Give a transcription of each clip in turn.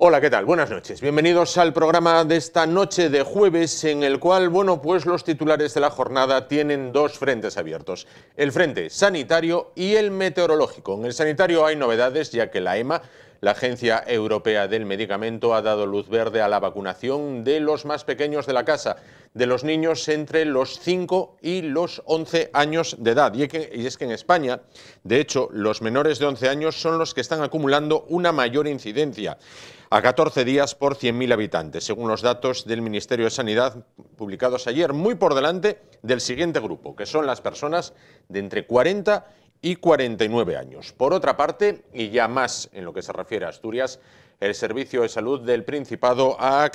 Hola, ¿qué tal? Buenas noches. Bienvenidos al programa de esta noche de jueves en el cual, pues los titulares de la jornada tienen dos frentes abiertos. El frente sanitario y el meteorológico. En el sanitario hay novedades ya que la EMA, la Agencia Europea del Medicamento, ha dado luz verde a la vacunación de los más pequeños de la casa, de los niños entre los 5 y los 11 años de edad. Y es que en España, de hecho, los menores de 11 años son los que están acumulando una mayor incidencia, a 14 días por 100.000 habitantes, según los datos del Ministerio de Sanidad publicados ayer, muy por delante del siguiente grupo, que son las personas de entre 40 y 49 años. Por otra parte, y ya más en lo que se refiere a Asturias, el Servicio de Salud del Principado ha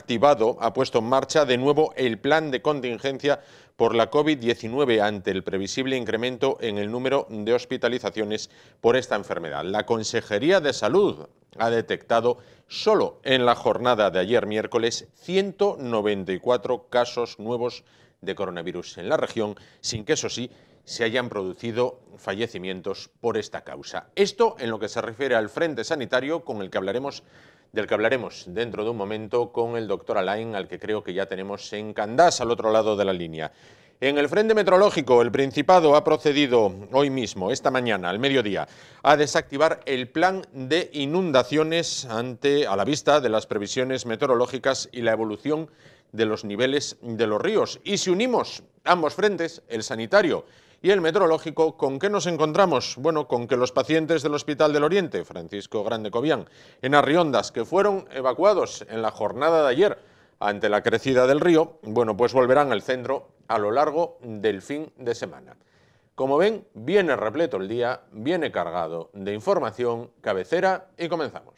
puesto en marcha de nuevo el plan de contingencia por la COVID-19 ante el previsible incremento en el número de hospitalizaciones por esta enfermedad. La Consejería de Salud ha detectado solo en la jornada de ayer miércoles 194 casos nuevos de coronavirus en la región, sin que eso sí se hayan producido fallecimientos por esta causa. Esto en lo que se refiere al frente sanitario, del que hablaremos dentro de un momento con el doctor Alain, al que creo que ya tenemos en Candás, al otro lado de la línea. En el frente meteorológico, el Principado ha procedido hoy mismo, esta mañana, al mediodía, a desactivar el plan de inundaciones a la vista de las previsiones meteorológicas y la evolución de los niveles de los ríos. Y si unimos ambos frentes, el sanitario y el meteorológico, ¿con qué nos encontramos? Bueno, con que los pacientes del Hospital del Oriente, Francisco Grande Cobián, en Arriondas, que fueron evacuados en la jornada de ayer ante la crecida del río, pues volverán al centro a lo largo del fin de semana. Como ven, viene repleto el día, viene cargado de información, cabecera y comenzamos.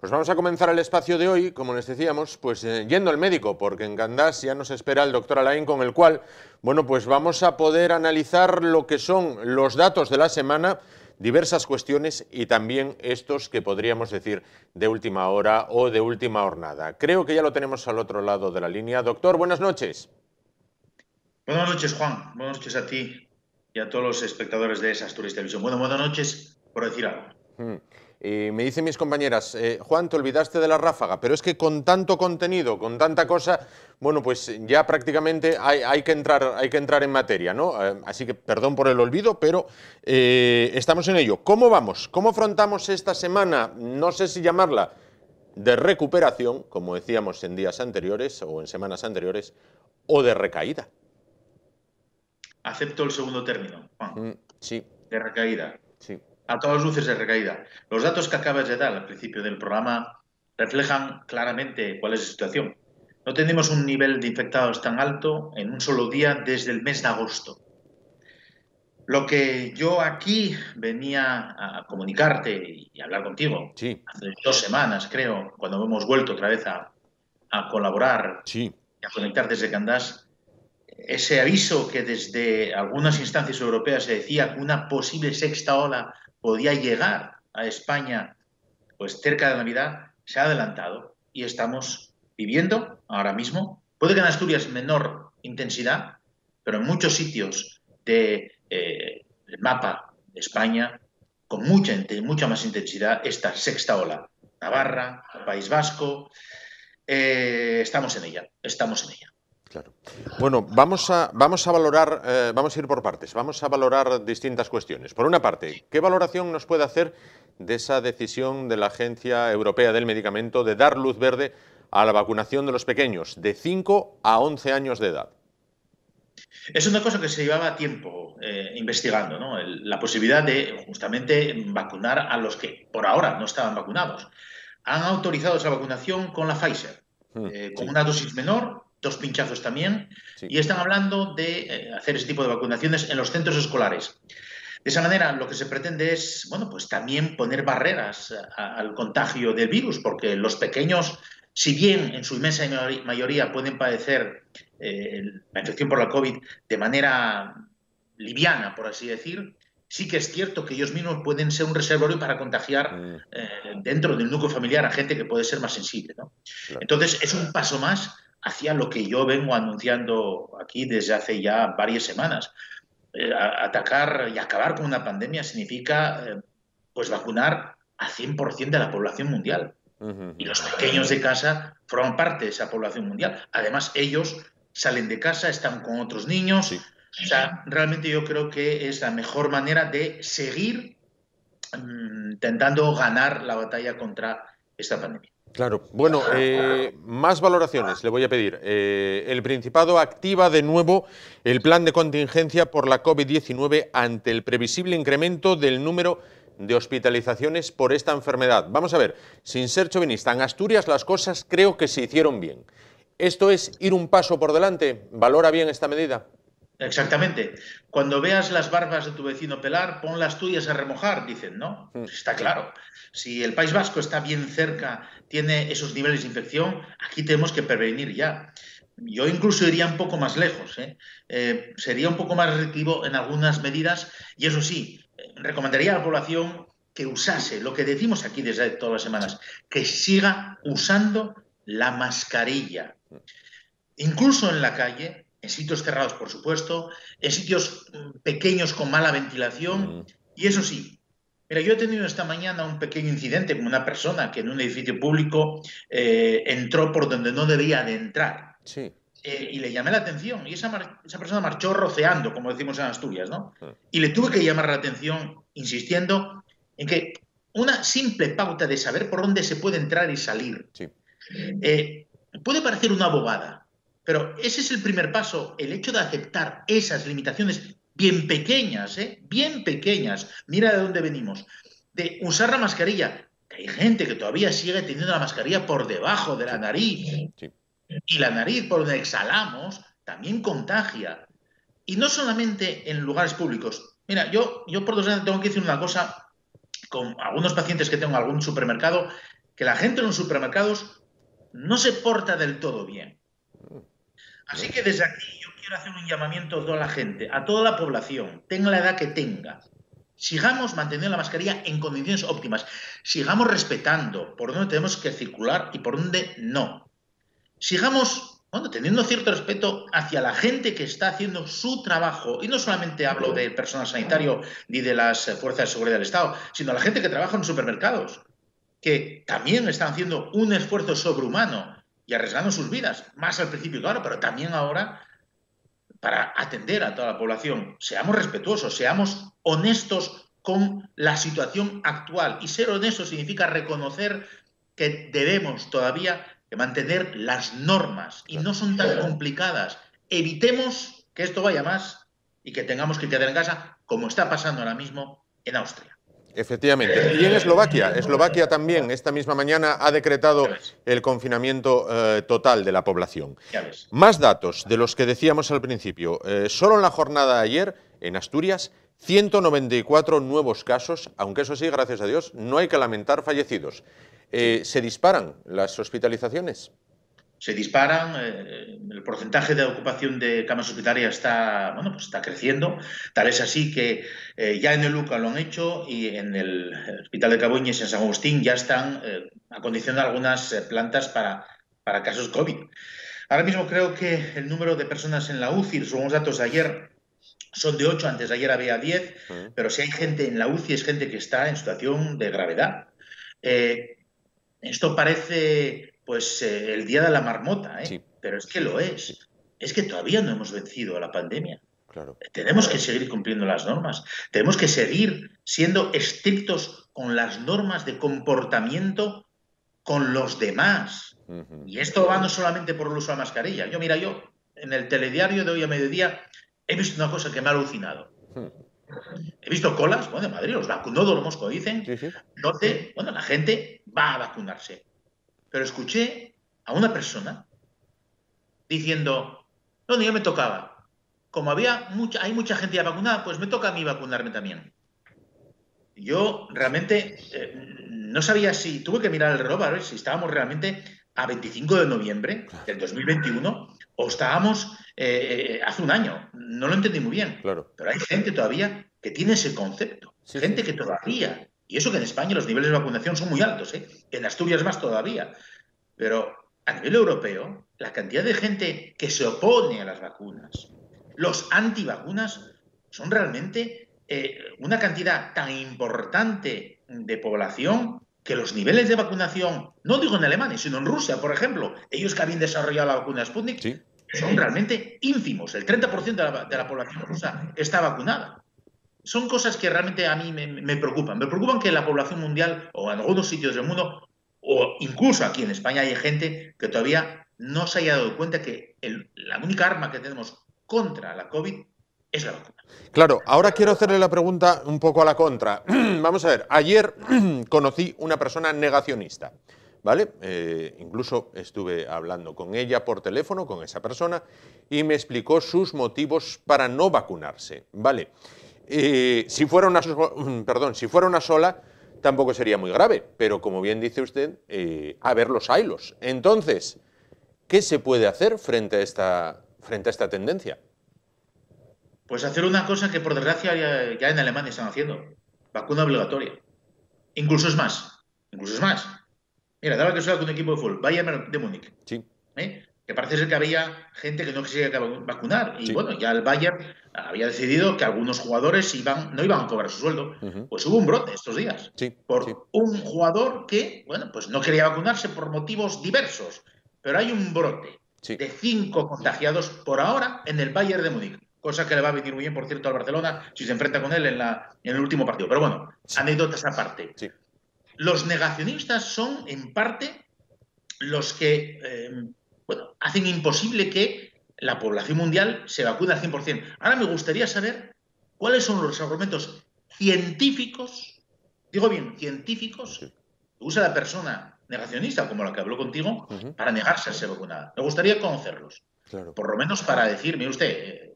Pues vamos a comenzar el espacio de hoy, como les decíamos, yendo al médico, porque en Candás ya nos espera el doctor Alain, con el cual, pues vamos a poder analizar lo que son los datos de la semana, diversas cuestiones y también estos que podríamos decir de última hora o de última jornada. Creo que ya lo tenemos al otro lado de la línea. Doctor, buenas noches. Buenas noches, Juan. Buenas noches a ti y a todos los espectadores de Asturias Televisión. Buenas noches, por decir algo. Me dicen mis compañeras, Juan, te olvidaste de la ráfaga, pero es que con tanto contenido, con tanta cosa, pues ya prácticamente hay que entrar en materia, ¿no? Así que perdón por el olvido, pero estamos en ello. ¿Cómo vamos? ¿Cómo afrontamos esta semana? No sé si llamarla de recuperación, como decíamos en días anteriores o en semanas anteriores, o de recaída. Acepto el segundo término, Juan. Sí. De recaída. Sí. A todas luces de recaída. Los datos que acabas de dar al principio del programa reflejan claramente cuál es la situación. No tenemos un nivel de infectados tan alto en un solo día desde el mes de agosto. Lo que yo aquí venía a comunicarte y hablar contigo, sí, hace 2 semanas creo, cuando hemos vuelto otra vez a colaborar, sí, y a conectar desde Candás, ese aviso que desde algunas instancias europeas se decía que una posible sexta ola podía llegar a España cerca de Navidad, se ha adelantado y estamos viviendo ahora mismo, puede que en Asturias menor intensidad, pero en muchos sitios del mapa de España con mucha más intensidad esta sexta ola. Navarra, País Vasco, estamos en ella. Claro. Bueno, vamos a valorar, vamos a ir por partes, vamos a valorar distintas cuestiones. Por una parte, ¿qué valoración nos puede hacer de esa decisión de la Agencia Europea del Medicamento de dar luz verde a la vacunación de los pequeños de 5 a 11 años de edad? Es una cosa que se llevaba tiempo investigando, ¿no? La posibilidad de justamente vacunar a los que por ahora no estaban vacunados. Han autorizado esa vacunación con la Pfizer, con una dosis menor, 2 pinchazos también, y están hablando de hacer ese tipo de vacunaciones en los centros escolares. De esa manera, lo que se pretende es, también poner barreras al contagio del virus, porque los pequeños si bien en su inmensa mayoría pueden padecer la infección por la COVID de manera liviana, por así decir, sí que es cierto que ellos mismos pueden ser un reservorio para contagiar dentro del núcleo familiar a gente que puede ser más sensible, ¿no? Claro. Entonces, es un paso más hacia lo que yo vengo anunciando aquí desde hace ya varias semanas. Atacar y acabar con una pandemia significa pues vacunar al 100% de la población mundial. Y los pequeños de casa forman parte de esa población mundial. Además, ellos salen de casa, están con otros niños. Sí. O sea, realmente yo creo que es la mejor manera de seguir intentando ganar la batalla contra esta pandemia. Claro. Bueno, más valoraciones le voy a pedir. El Principado activa de nuevo el plan de contingencia por la COVID-19 ante el previsible incremento del número de hospitalizaciones por esta enfermedad. Vamos a ver, sin ser chauvinista, en Asturias las cosas creo que se hicieron bien. ¿Esto es ir un paso por delante? ¿Valora bien esta medida? Exactamente. Cuando veas las barbas de tu vecino pelar, pon las tuyas a remojar, dicen, ¿no? Está claro. Si el País Vasco está bien cerca, tiene esos niveles de infección, aquí tenemos que prevenir ya. Yo incluso iría un poco más lejos, sería un poco más restrictivo en algunas medidas y eso sí, recomendaría a la población que usase lo que decimos aquí desde todas las semanas, que siga usando la mascarilla. Incluso en la calle, en sitios cerrados, por supuesto, en sitios pequeños con mala ventilación. Y eso sí, mira, yo he tenido esta mañana un pequeño incidente con una persona que en un edificio público entró por donde no debía de entrar. Sí. Y le llamé la atención. Y esa persona marchó roceando, como decimos en Asturias, ¿no? Y le tuve que llamar la atención, insistiendo en que una simple pauta de saber por dónde se puede entrar y salir puede parecer una bobada. Pero ese es el primer paso, el hecho de aceptar esas limitaciones bien pequeñas, bien pequeñas, mira de dónde venimos, de usar la mascarilla. Hay gente que todavía sigue teniendo la mascarilla por debajo de la nariz. Sí. Y la nariz por donde exhalamos también contagia. Y no solamente en lugares públicos. Mira, yo por desgracia tengo que decir una cosa con algunos pacientes que tengo en algún supermercado, que la gente en los supermercados no se porta del todo bien. Así que desde aquí yo quiero hacer un llamamiento a toda la gente, a toda la población, tenga la edad que tenga. Sigamos manteniendo la mascarilla en condiciones óptimas. Sigamos respetando por dónde tenemos que circular y por dónde no. Sigamos, teniendo cierto respeto hacia la gente que está haciendo su trabajo. Y no solamente hablo del personal sanitario ni de las fuerzas de seguridad del Estado, sino la gente que trabaja en supermercados, que también están haciendo un esfuerzo sobrehumano y arriesgando sus vidas, más al principio, claro, pero también ahora para atender a toda la población. Seamos respetuosos, seamos honestos con la situación actual. Y ser honestos significa reconocer que debemos todavía mantener las normas y no son tan complicadas. Evitemos que esto vaya más y que tengamos que quedar en casa, como está pasando ahora mismo en Austria. Efectivamente. Y en Eslovaquia también, esta misma mañana, ha decretado el confinamiento total de la población. Más datos de los que decíamos al principio. Solo en la jornada de ayer, en Asturias, 194 nuevos casos, aunque eso sí, gracias a Dios, no hay que lamentar fallecidos. ¿Se disparan las hospitalizaciones? Se disparan, el porcentaje de ocupación de camas hospitalarias está creciendo, tal es así que ya en el Luca lo han hecho y en el Hospital de Cabueñes en San Agustín ya están acondicionando algunas plantas para casos COVID. Ahora mismo creo que el número de personas en la UCI, según los datos de ayer, son de 8, antes de ayer había 10, pero si hay gente en la UCI es gente que está en situación de gravedad. Esto parece el día de la marmota, sí. Pero es que lo es. Sí. Es que todavía no hemos vencido a la pandemia. Claro. Tenemos que seguir cumpliendo las normas. Tenemos que seguir siendo estrictos con las normas de comportamiento con los demás. Y esto va no solamente por el uso de la mascarilla. Yo en el telediario de hoy a mediodía he visto una cosa que me ha alucinado. He visto colas, en Madrid, los vacunódromos, como dicen, donde la gente va a vacunarse. Pero escuché a una persona diciendo, no, yo me tocaba. Como hay mucha gente ya vacunada, pues me toca a mí vacunarme también. Yo realmente no sabía tuve que mirar el reloj a ver si estábamos realmente a 25 de noviembre del 2021 o estábamos hace un año. No lo entendí muy bien. Claro. Pero hay gente todavía que tiene ese concepto. Sí, Gente sí. que todavía... Y eso que en España los niveles de vacunación son muy altos, ¿eh? En Asturias más todavía. Pero a nivel europeo, la cantidad de gente que se opone a las vacunas, los antivacunas, son realmente una cantidad tan importante de población que los niveles de vacunación, no digo en Alemania, sino en Rusia, por ejemplo, ellos que habían desarrollado la vacuna Sputnik, Sí. son realmente ínfimos. El 30% de la población rusa está vacunada. Son cosas que realmente a mí me preocupan. Me preocupan que la población mundial o en algunos sitios del mundo, o incluso aquí en España, hay gente que todavía no se haya dado cuenta que la única arma que tenemos contra la COVID es la vacuna. Claro, ahora quiero hacerle la pregunta un poco a la contra. Vamos a ver, ayer conocí una persona negacionista, ¿vale? Incluso estuve hablando con ella por teléfono, con esa persona, y me explicó sus motivos para no vacunarse, ¿vale? Si fuera una sola, tampoco sería muy grave, pero como bien dice usted, a ver los haylos. Entonces, ¿qué se puede hacer frente a esta tendencia? Pues hacer una cosa que por desgracia ya en Alemania están haciendo, vacuna obligatoria. Incluso es más, incluso es más. Mira, daba que soy con un equipo de fútbol, Bayern de Múnich. Sí. Que parece ser que había gente que no quisiera vacunar. Y Sí. bueno, ya el Bayern había decidido que algunos jugadores no iban a cobrar su sueldo. Pues hubo un brote estos días Sí, por sí. un jugador que, bueno, pues no quería vacunarse por motivos diversos. Pero hay un brote Sí. de 5 contagiados por ahora en el Bayern de Múnich. Cosa que le va a venir muy bien, por cierto, al Barcelona si se enfrenta con él en el último partido. Pero bueno, Sí. anécdotas aparte. Sí. Los negacionistas son, en parte, los que bueno, hacen imposible que la población mundial se vacune al 100%. Ahora me gustaría saber cuáles son los argumentos científicos, digo bien, científicos, que usa la persona negacionista, como la que habló contigo, para negarse a ser vacunada. Me gustaría conocerlos. Claro. Por lo menos para decirme, usted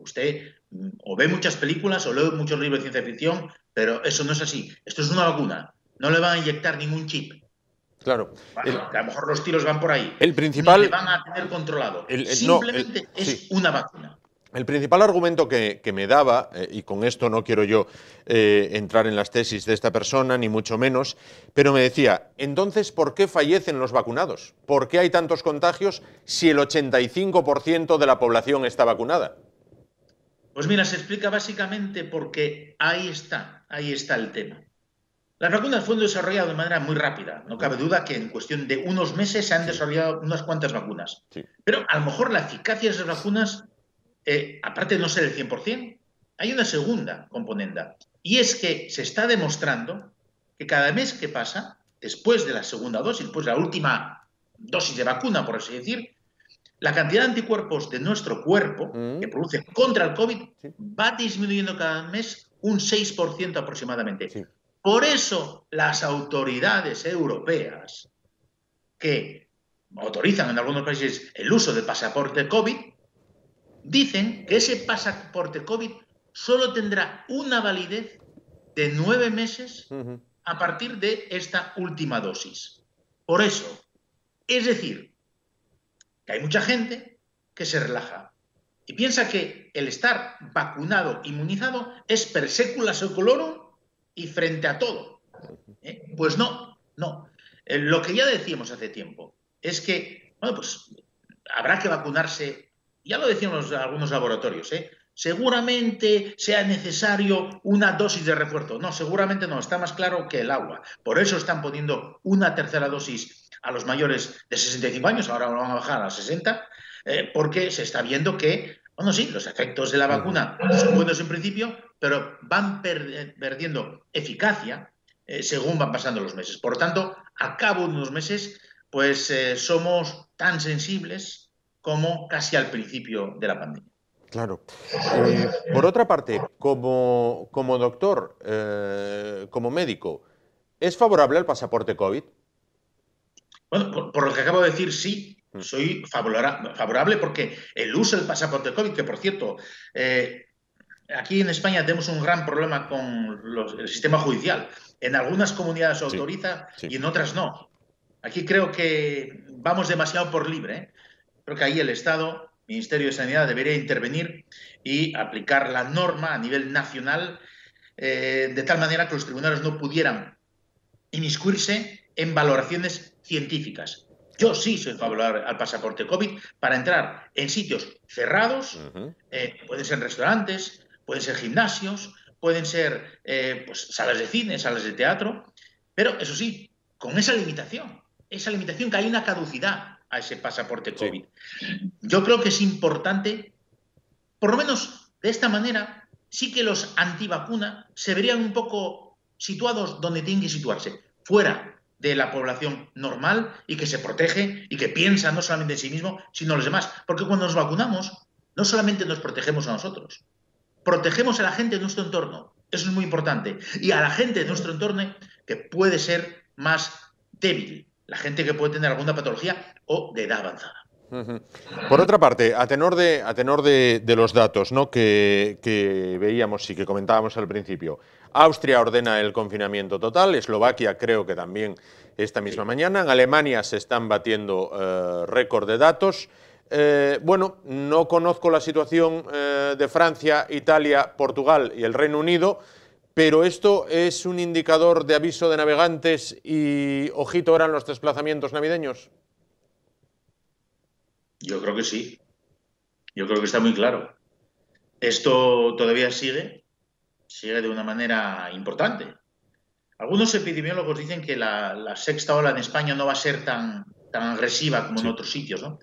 o ve muchas películas o lee muchos libros de ciencia ficción, pero eso no es así. Esto es una vacuna. No le van a inyectar ningún chip. Claro. Bueno, que a lo mejor los tiros van por ahí. El principal... Ni le van a tener controlado. Simplemente es una vacuna. El principal argumento que me daba, y con esto no quiero yo entrar en las tesis de esta persona, ni mucho menos, pero me decía, entonces, ¿por qué fallecen los vacunados? ¿Por qué hay tantos contagios si el 85% de la población está vacunada? Pues mira, se explica básicamente porque ahí está el tema. Las vacunas fueron desarrolladas de manera muy rápida. No cabe duda que en cuestión de unos meses se han desarrollado unas cuantas vacunas. Sí. Pero a lo mejor la eficacia de esas vacunas, aparte de no ser el 100%, hay una segunda componente. Y es que se está demostrando que cada mes que pasa, después de la segunda dosis, después de la última dosis de vacuna, por así decir, la cantidad de anticuerpos de nuestro cuerpo que produce contra el COVID va disminuyendo cada mes un 6% aproximadamente. Sí. Por eso las autoridades europeas que autorizan en algunos países el uso del pasaporte COVID dicen que ese pasaporte COVID solo tendrá una validez de 9 meses a partir de esta última dosis. Por eso, es decir, que hay mucha gente que se relaja y piensa que el estar vacunado, inmunizado, es per secula seculorum y frente a todo. Pues no. Lo que ya decíamos hace tiempo es que, bueno, pues habrá que vacunarse, ya lo decían algunos laboratorios, seguramente sea necesario una dosis de refuerzo. No, seguramente no, está más claro que el agua. Por eso están poniendo una tercera dosis a los mayores de 65 años, ahora lo van a bajar a 60, porque se está viendo que, bueno, sí, los efectos de la vacuna son buenos en principio, pero van perdiendo eficacia según van pasando los meses. Por lo tanto, a cabo de unos meses, pues somos tan sensibles como casi al principio de la pandemia. Claro. Por otra parte, como doctor, como médico, ¿es favorable al pasaporte COVID? Bueno, por lo que acabo de decir, sí, soy favorable porque el uso del pasaporte COVID, que por cierto, aquí en España tenemos un gran problema con el sistema judicial. En algunas comunidades se autoriza y en otras no. Aquí creo que vamos demasiado por libre, ¿eh? Creo que ahí el Estado, Ministerio de Sanidad, debería intervenir y aplicar la norma a nivel nacional, de tal manera que los tribunales no pudieran inmiscuirse en valoraciones científicas. Yo sí soy favorable al pasaporte COVID para entrar en sitios cerrados, pueden ser restaurantes, pueden ser gimnasios, pueden ser pues, salas de cine, salas de teatro, pero eso sí, con esa limitación que hay una caducidad a ese pasaporte COVID. Sí. Yo creo que es importante, por lo menos de esta manera, sí que los antivacuna se verían un poco situados donde tienen que situarse, fuera de la población normal y que se protege y que piensa no solamente en sí mismo, sino en los demás. Porque cuando nos vacunamos, no solamente nos protegemos a nosotros, protegemos a la gente de nuestro entorno. Eso es muy importante. Y a la gente de nuestro entorno que puede ser más débil, la gente que puede tener alguna patología o de edad avanzada. Por otra parte, a tenor de los datos, ¿no?, que veíamos y que comentábamos al principio, Austria ordena el confinamiento total, Eslovaquia creo que también esta misma mañana, en Alemania se están batiendo récord de datos. Bueno, no conozco la situación de Francia, Italia, Portugal y el Reino Unido, pero esto es un indicador de aviso de navegantes y ojito eran los desplazamientos navideños. Yo creo que sí. Yo creo que está muy claro. Esto todavía sigue de una manera importante. Algunos epidemiólogos dicen que la sexta ola en España no va a ser tan agresiva como en otros sitios, ¿no?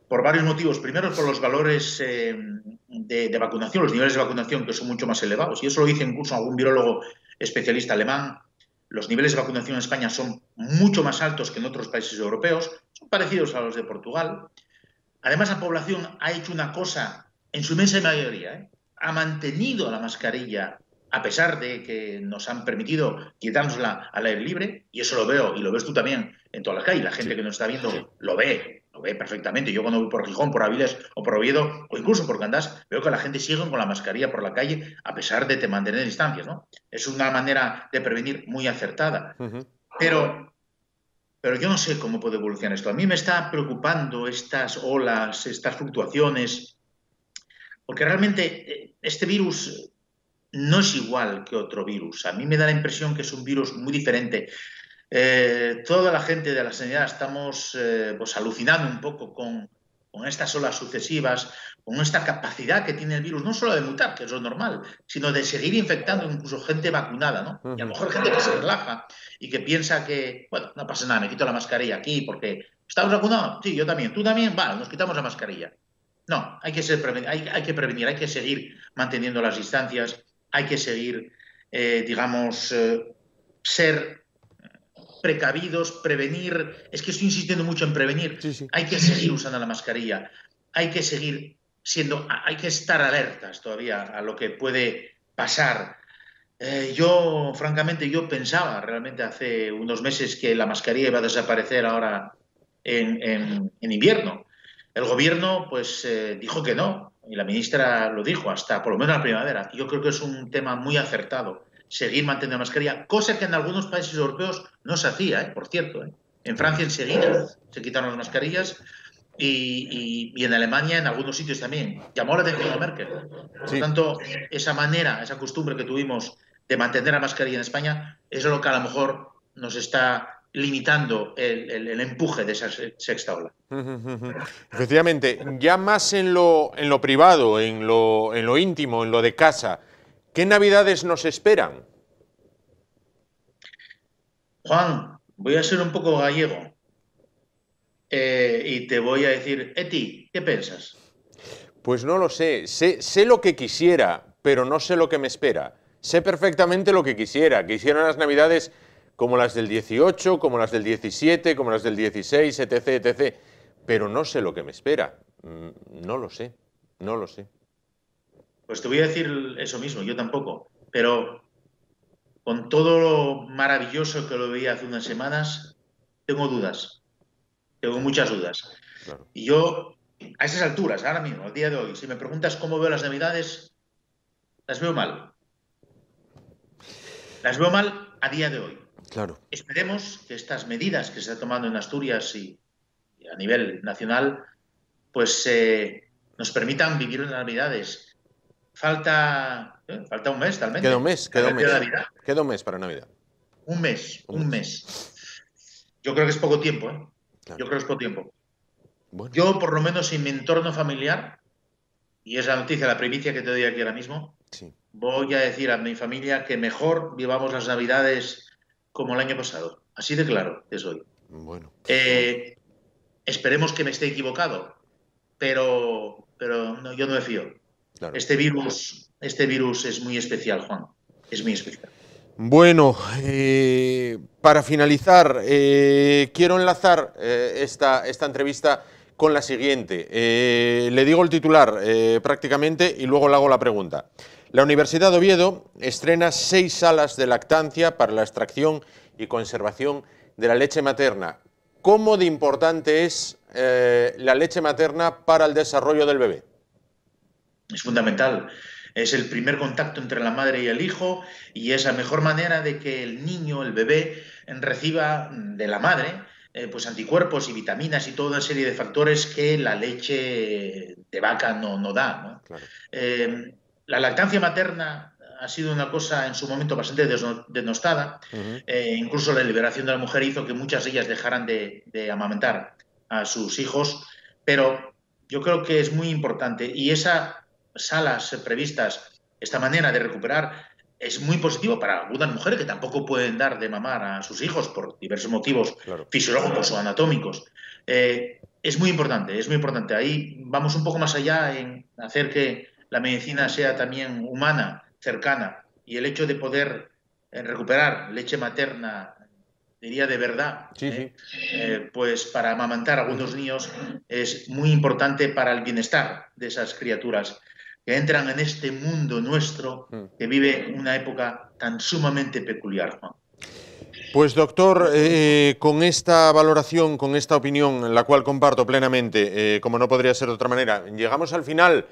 Por varios motivos. Primero, por los valores de vacunación, los niveles de vacunación que son mucho más elevados. Y eso lo dice incluso algún virólogo especialista alemán. Los niveles de vacunación en España son mucho más altos que en otros países europeos. Son parecidos a los de Portugal. Además, la población ha hecho una cosa, en su inmensa mayoría, ¿eh? Ha mantenido la mascarilla a pesar de que nos han permitido quitárnosla al aire libre, y eso lo veo, y lo ves tú también en todas las calles, la gente que nos está viendo lo ve perfectamente. Yo cuando voy por Gijón, por Avilés o por Oviedo, o incluso por Candás, veo que la gente sigue con la mascarilla por la calle a pesar de mantener distancias, ¿no? Es una manera de prevenir muy acertada. Pero yo no sé cómo puede evolucionar esto. A mí me está preocupando estas olas, estas fluctuaciones, porque realmente este virus no es igual que otro virus. A mí me da la impresión que es un virus muy diferente. Toda la gente de la sanidad estamos pues alucinando un poco con estas olas sucesivas, con esta capacidad que tiene el virus, no solo de mutar, que es lo normal, sino de seguir infectando incluso gente vacunada, ¿no? Y a lo mejor gente que se relaja y que piensa que, bueno, no pasa nada, me quito la mascarilla aquí porque ¿estamos vacunados? Sí, yo también. ¿Tú también? Vale, nos quitamos la mascarilla. No, hay que prevenir, hay que seguir manteniendo las distancias, hay que seguir, ser precavidos, prevenir. Es que estoy insistiendo mucho en prevenir. Sí. Hay que seguir usando la mascarilla, hay que seguir hay que estar alertas todavía a lo que puede pasar. Yo, francamente, pensaba realmente hace unos meses que la mascarilla iba a desaparecer ahora en invierno. El gobierno, pues, dijo que no, y la ministra lo dijo hasta por lo menos la primavera. Yo creo que es un tema muy acertado seguir manteniendo la mascarilla, cosa que en algunos países europeos no se hacía, por cierto. En Francia enseguida se quitaron las mascarillas y en Alemania en algunos sitios también. Llamó la atención a Merkel. Por lo tanto, esa manera, esa costumbre que tuvimos de mantener la mascarilla en España es lo que a lo mejor nos está limitando el empuje de esa sexta ola. Efectivamente, ya más en lo privado, en lo íntimo, en lo de casa, ¿qué navidades nos esperan? Juan, voy a ser un poco gallego y te voy a decir, Eti, ¿qué piensas? Pues no lo sé. Sé lo que quisiera, pero no sé lo que me espera. Sé perfectamente lo que quisiera. Quisiera unas navidades como las del 18, como las del 17, como las del 16, etc., etc. Pero no sé lo que me espera. No lo sé, no lo sé. Pues te voy a decir eso mismo, yo tampoco. Pero con todo lo maravilloso que lo veía hace unas semanas, tengo dudas. Tengo muchas dudas. Claro. Y yo, a esas alturas, ahora mismo, al día de hoy, si me preguntas cómo veo las navidades, las veo mal. Las veo mal a día de hoy. Claro. Esperemos que estas medidas que se están tomando en Asturias y a nivel nacional, pues nos permitan vivir las Navidades. Falta un mes, talmente. Queda un mes, queda un mes para Navidad. Un mes. Yo creo que es poco tiempo, ¿eh? Claro. Yo creo que es poco tiempo. Bueno. Yo, por lo menos en mi entorno familiar, y es la noticia, la primicia que te doy aquí ahora mismo, Sí. voy a decir a mi familia que mejor vivamos las Navidades como el año pasado. Así de claro que soy. Bueno. Esperemos que me esté equivocado, pero no, yo no me fío. Claro. Este virus es muy especial, Juan. Es muy especial. Bueno, para finalizar, quiero enlazar esta entrevista con la siguiente. Le digo el titular prácticamente y luego le hago la pregunta. La Universidad de Oviedo estrena 6 salas de lactancia para la extracción y conservación de la leche materna. ¿Cómo de importante es la leche materna para el desarrollo del bebé? Es fundamental. Es el primer contacto entre la madre y el hijo y es la mejor manera de que el niño, el bebé, reciba de la madre pues anticuerpos y vitaminas y toda una serie de factores que la leche de vaca no da, ¿no? Claro. La lactancia materna ha sido una cosa en su momento bastante denostada. Incluso la liberación de la mujer hizo que muchas de ellas dejaran de amamantar a sus hijos, pero yo creo que es muy importante y esas salas previstas, esta manera de recuperar, es muy positivo para algunas mujeres que tampoco pueden dar de mamar a sus hijos por diversos motivos fisiológicos o anatómicos. Es muy importante, es muy importante. Ahí vamos un poco más allá en hacer que la medicina sea también humana, cercana, y el hecho de poder recuperar leche materna, diría de verdad, pues para amamantar a algunos niños es muy importante para el bienestar de esas criaturas que entran en este mundo nuestro que vive una época tan sumamente peculiar, ¿no? Pues doctor, con esta valoración, con esta opinión, la cual comparto plenamente, como no podría ser de otra manera, llegamos al final.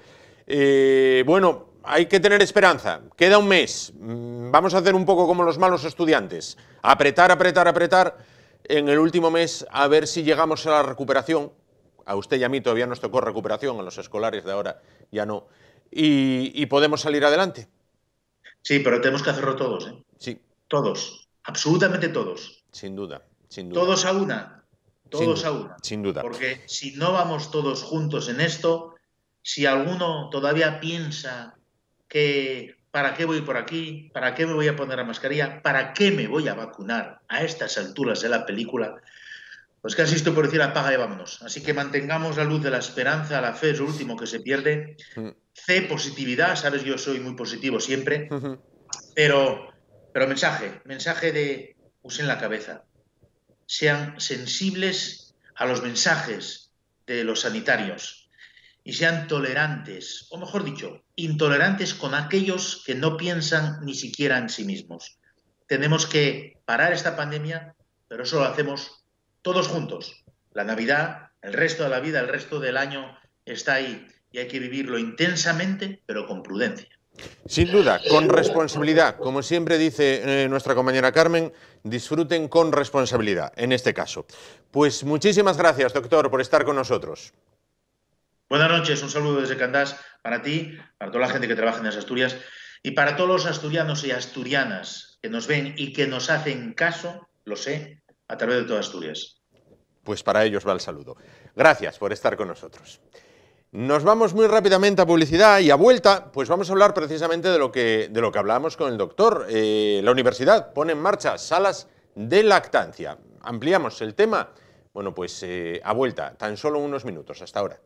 Bueno, hay que tener esperanza, queda un mes, vamos a hacer un poco como los malos estudiantes, apretar, apretar, apretar, en el último mes a ver si llegamos a la recuperación. A usted y a mí todavía nos tocó recuperación, a los escolares de ahora ya no, y podemos salir adelante. Sí, pero tenemos que hacerlo todos, ¿eh? Sí. Todos, absolutamente todos. Sin duda, sin duda. Todos a una, todos a una. Sin duda. Porque si no vamos todos juntos en esto, si alguno todavía piensa que ¿para qué voy por aquí? ¿Para qué me voy a poner la mascarilla? ¿Para qué me voy a vacunar a estas alturas de la película? Pues casi estoy por decir apaga y vámonos. Así que mantengamos la luz de la esperanza, la fe es lo último que se pierde. Fe, positividad, sabes, yo soy muy positivo siempre, pero mensaje de usen la cabeza. Sean sensibles a los mensajes de los sanitarios y sean tolerantes, o mejor dicho, intolerantes con aquellos que no piensan ni siquiera en sí mismos. Tenemos que parar esta pandemia, pero eso lo hacemos todos juntos. La Navidad, el resto de la vida, el resto del año está ahí y hay que vivirlo intensamente, pero con prudencia. Sin duda, con responsabilidad. Como siempre dice nuestra compañera Carmen, disfruten con responsabilidad, en este caso. Pues muchísimas gracias, doctor, por estar con nosotros. Buenas noches, un saludo desde Candás para ti, para toda la gente que trabaja en las Asturias y para todos los asturianos y asturianas que nos ven y que nos hacen caso, lo sé, a través de toda Asturias. Pues para ellos va el saludo. Gracias por estar con nosotros. Nos vamos muy rápidamente a publicidad y a vuelta, pues vamos a hablar precisamente de lo que hablábamos con el doctor. La universidad pone en marcha salas de lactancia. ¿Ampliamos el tema? Bueno, pues a vuelta, tan solo unos minutos. Hasta ahora.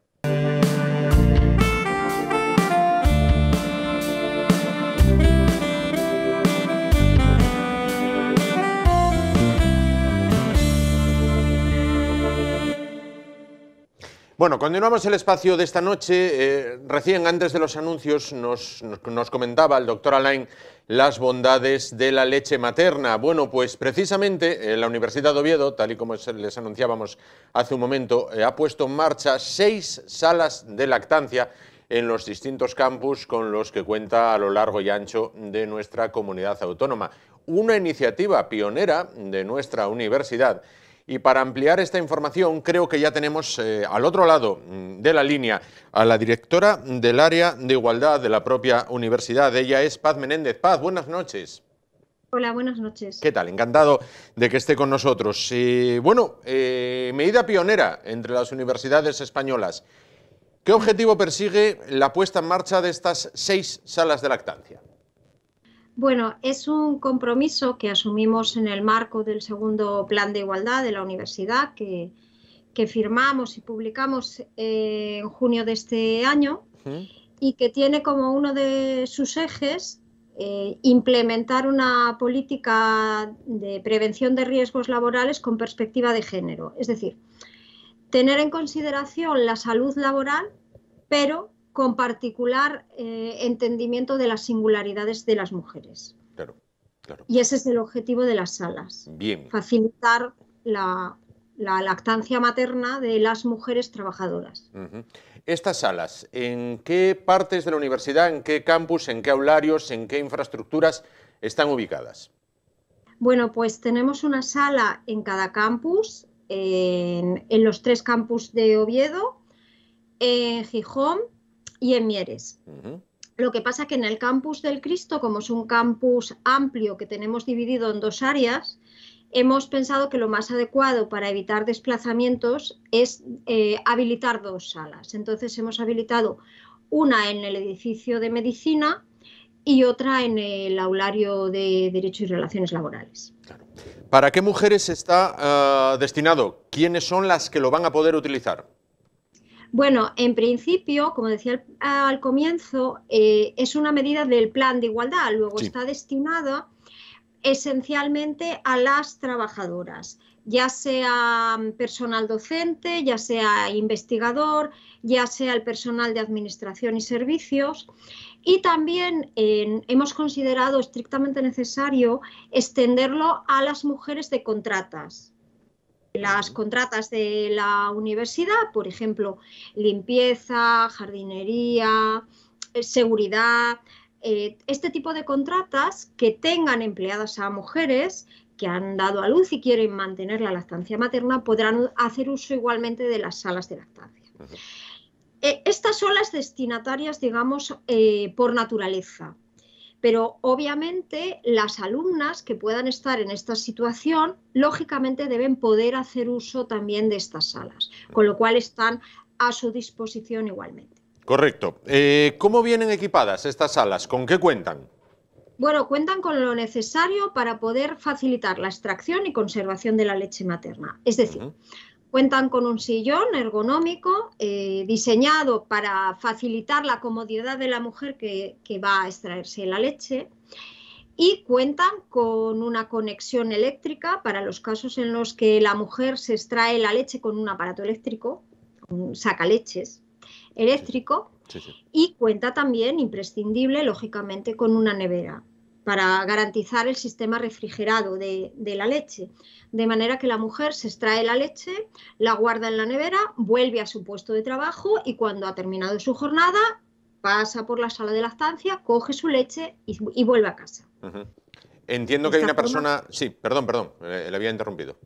Bueno, continuamos el espacio de esta noche. Recién antes de los anuncios nos comentaba el doctor Alain las bondades de la leche materna. Bueno, pues precisamente la Universidad de Oviedo, tal y como les anunciábamos hace un momento, ha puesto en marcha 6 salas de lactancia en los distintos campus con los que cuenta a lo largo y ancho de nuestra comunidad autónoma. Una iniciativa pionera de nuestra universidad Y para ampliar esta información, creo que ya tenemos al otro lado de la línea a la directora del área de igualdad de la propia universidad. Ella es Paz Menéndez. Paz, buenas noches. Hola, buenas noches. ¿Qué tal? Encantado de que esté con nosotros. Medida pionera entre las universidades españolas. ¿Qué objetivo persigue la puesta en marcha de estas 6 salas de lactancia? Bueno, es un compromiso que asumimos en el marco del segundo Plan de Igualdad de la universidad que firmamos y publicamos en junio de este año y que tiene como uno de sus ejes implementar una política de prevención de riesgos laborales con perspectiva de género. Es decir, tener en consideración la salud laboral, pero con particular entendimiento de las singularidades de las mujeres. Claro, claro. Y ese es el objetivo de las salas. Bien. Facilitar la lactancia materna de las mujeres trabajadoras. Estas salas, ¿en qué partes de la universidad, en qué campus, en qué aularios, en qué infraestructuras están ubicadas? Bueno, pues tenemos una sala en cada campus, en los 3 campus de Oviedo, en Gijón y en Mieres. Lo que pasa que en el campus del Cristo, como es un campus amplio que tenemos dividido en 2 áreas, hemos pensado que lo más adecuado para evitar desplazamientos es habilitar 2 salas. Entonces hemos habilitado una en el edificio de medicina y otra en el aulario de Derecho y Relaciones Laborales. Claro. ¿Para qué mujeres está destinado? ¿Quiénes son las que lo van a poder utilizar? Bueno, en principio, como decía al comienzo, es una medida del Plan de Igualdad. Luego está destinada esencialmente a las trabajadoras, ya sea personal docente, ya sea investigador, ya sea el personal de administración y servicios. Y también hemos considerado estrictamente necesario extenderlo a las mujeres de contratas. Las contratas de la universidad, por ejemplo, limpieza, jardinería, seguridad. Este tipo de contratas que tengan empleadas a mujeres que han dado a luz y quieren mantener la lactancia materna podrán hacer uso igualmente de las salas de lactancia. Estas son las destinatarias, digamos, por naturaleza, pero obviamente las alumnas que puedan estar en esta situación, lógicamente deben poder hacer uso también de estas salas, con lo cual están a su disposición igualmente. Correcto. ¿Cómo vienen equipadas estas salas? ¿Con qué cuentan? Bueno, cuentan con lo necesario para poder facilitar la extracción y conservación de la leche materna. Es decir, cuentan con un sillón ergonómico diseñado para facilitar la comodidad de la mujer que va a extraerse la leche, y cuentan con una conexión eléctrica para los casos en los que la mujer se extrae la leche con un aparato eléctrico, un sacaleches eléctrico, y cuenta también, imprescindible, lógicamente, con una nevera para garantizar el sistema refrigerado de la leche, de manera que la mujer se extrae la leche, la guarda en la nevera, vuelve a su puesto de trabajo y cuando ha terminado su jornada pasa por la sala de lactancia, coge su leche y vuelve a casa. Entiendo que hay una persona... Sí, perdón, le había interrumpido.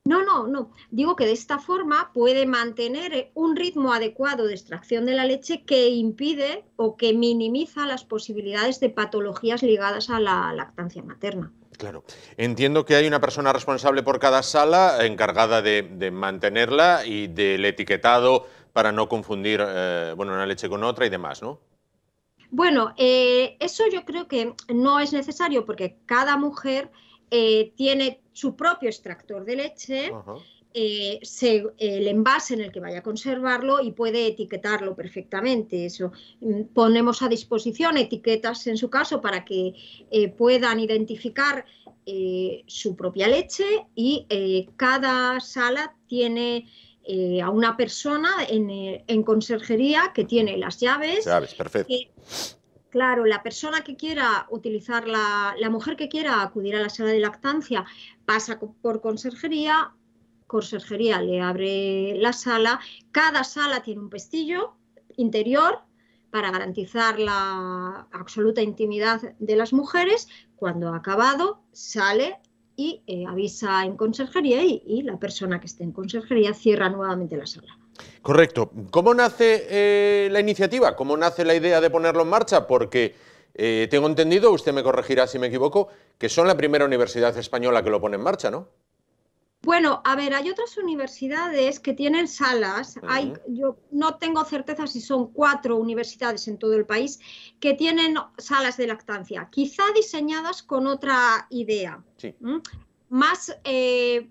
No. Digo que de esta forma puede mantener un ritmo adecuado de extracción de la leche que impide o que minimiza las posibilidades de patologías ligadas a la lactancia materna. Claro. Entiendo que hay una persona responsable por cada sala encargada de mantenerla y del etiquetado para no confundir una leche con otra y demás, ¿no? Bueno, eso yo creo que no es necesario porque cada mujer tiene su propio extractor de leche, el envase en el que vaya a conservarlo y puede etiquetarlo perfectamente. Eso. Ponemos a disposición etiquetas en su caso para que puedan identificar su propia leche y cada sala tiene a una persona en conserjería que tiene las llaves. Perfecto. Claro, la persona que quiera utilizar, la mujer que quiera acudir a la sala de lactancia pasa por conserjería le abre la sala, cada sala tiene un pestillo interior para garantizar la absoluta intimidad de las mujeres. Cuando ha acabado, sale y avisa en conserjería y la persona que esté en conserjería cierra nuevamente la sala. Correcto. ¿Cómo nace la iniciativa? ¿Cómo nace la idea de ponerlo en marcha? Porque tengo entendido, usted me corregirá si me equivoco, que son la primera universidad española que lo pone en marcha, ¿no? Bueno, a ver, hay otras universidades que tienen salas, yo no tengo certeza si son 4 universidades en todo el país que tienen salas de lactancia, quizá diseñadas con otra idea, sí. Más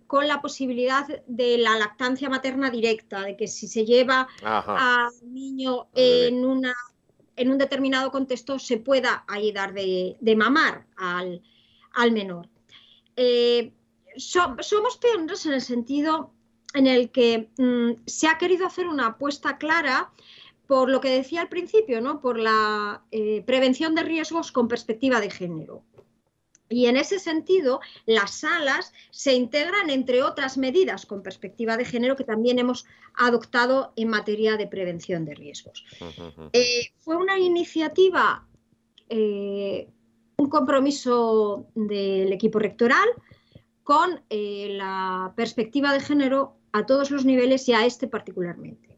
con la posibilidad de la lactancia materna directa, de que si se lleva al niño en un determinado contexto se pueda ahí dar de mamar al menor. Somos pioneros en el sentido en el que se ha querido hacer una apuesta clara por lo que decía al principio, ¿no? Por la prevención de riesgos con perspectiva de género. Y en ese sentido, las salas se integran entre otras medidas con perspectiva de género que también hemos adoptado en materia de prevención de riesgos. Fue una iniciativa, un compromiso del equipo rectoral con la perspectiva de género a todos los niveles y a este particularmente.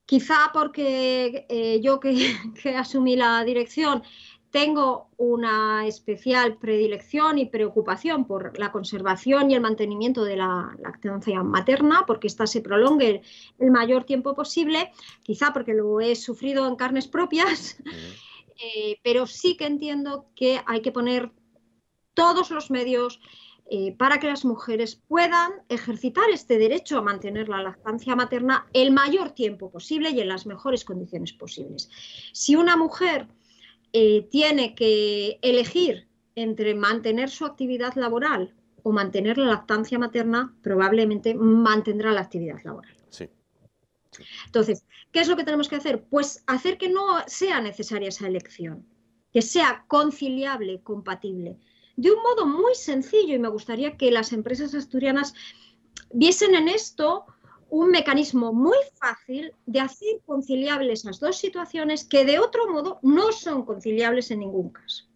Quizá porque yo que asumí la dirección tengo una especial predilección y preocupación por la conservación y el mantenimiento de la lactancia materna, porque ésta se prolongue el mayor tiempo posible, quizá porque lo he sufrido en carnes propias, pero sí que entiendo que hay que poner todos los medios para que las mujeres puedan ejercitar este derecho a mantener la lactancia materna el mayor tiempo posible y en las mejores condiciones posibles. Si una mujer tiene que elegir entre mantener su actividad laboral o mantener la lactancia materna, probablemente mantendrá la actividad laboral. Sí. Entonces, ¿qué es lo que tenemos que hacer? Pues hacer que no sea necesaria esa elección, que sea conciliable, compatible, de un modo muy sencillo, y me gustaría que las empresas asturianas viesen en esto un mecanismo muy fácil de hacer conciliables las dos situaciones que de otro modo no son conciliables en ningún caso.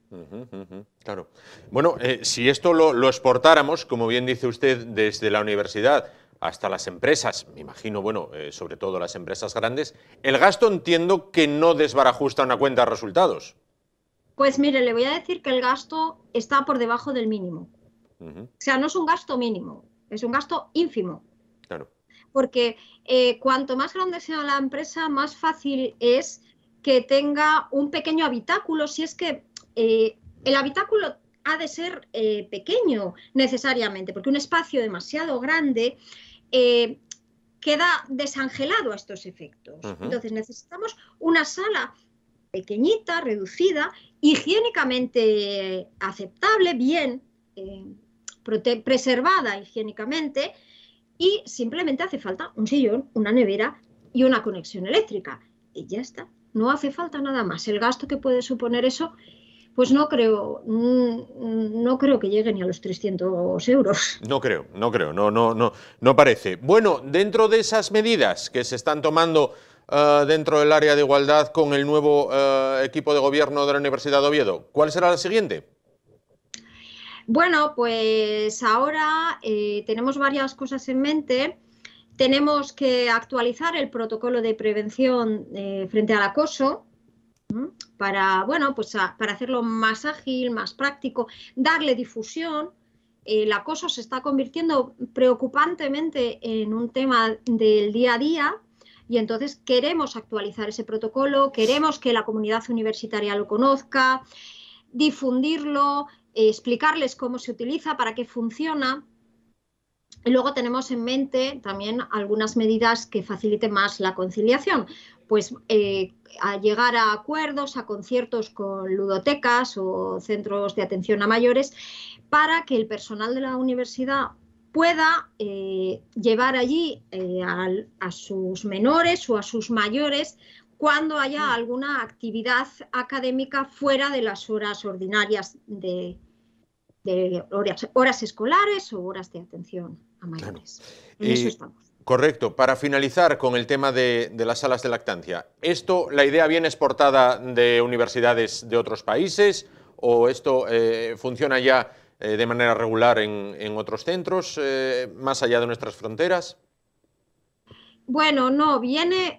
Claro. Bueno, si esto lo exportáramos, como bien dice usted, desde la universidad hasta las empresas, me imagino, bueno, sobre todo las empresas grandes, el gasto entiendo que no desbarajusta una cuenta de resultados. Pues mire, le voy a decir que el gasto está por debajo del mínimo. O sea, no es un gasto mínimo, es un gasto ínfimo. Claro. Porque cuanto más grande sea la empresa, más fácil es que tenga un pequeño habitáculo, si es que el habitáculo ha de ser pequeño necesariamente, porque un espacio demasiado grande queda desangelado a estos efectos. Entonces necesitamos una sala pequeñita, reducida, higiénicamente aceptable, bien preservada higiénicamente, y simplemente hace falta un sillón, una nevera y una conexión eléctrica. Y ya está, no hace falta nada más. El gasto que puede suponer eso, pues no creo que llegue ni a los 300 euros. No creo, no parece. Bueno, dentro de esas medidas que se están tomando dentro del área de igualdad con el nuevo equipo de gobierno de la Universidad de Oviedo, ¿cuál será la siguiente? Bueno, pues ahora tenemos varias cosas en mente. Tenemos que actualizar el protocolo de prevención frente al acoso para, bueno, pues para hacerlo más ágil, más práctico, darle difusión. El acoso se está convirtiendo preocupantemente en un tema del día a día y entonces queremos actualizar ese protocolo, queremos que la comunidad universitaria lo conozca, difundirlo, explicarles cómo se utiliza, para qué funciona. Y luego tenemos en mente también algunas medidas que faciliten más la conciliación, pues a llegar a acuerdos, a conciertos con ludotecas o centros de atención a mayores, para que el personal de la universidad pueda llevar allí a sus menores o a sus mayores cuando haya alguna actividad académica fuera de las horas ordinarias de horas escolares o horas de atención a mayores. Claro. En eso estamos. Correcto. Para finalizar con el tema de las salas de lactancia, ¿esto, la idea viene exportada de universidades de otros países o esto funciona ya de manera regular en otros centros, más allá de nuestras fronteras? Bueno, no, viene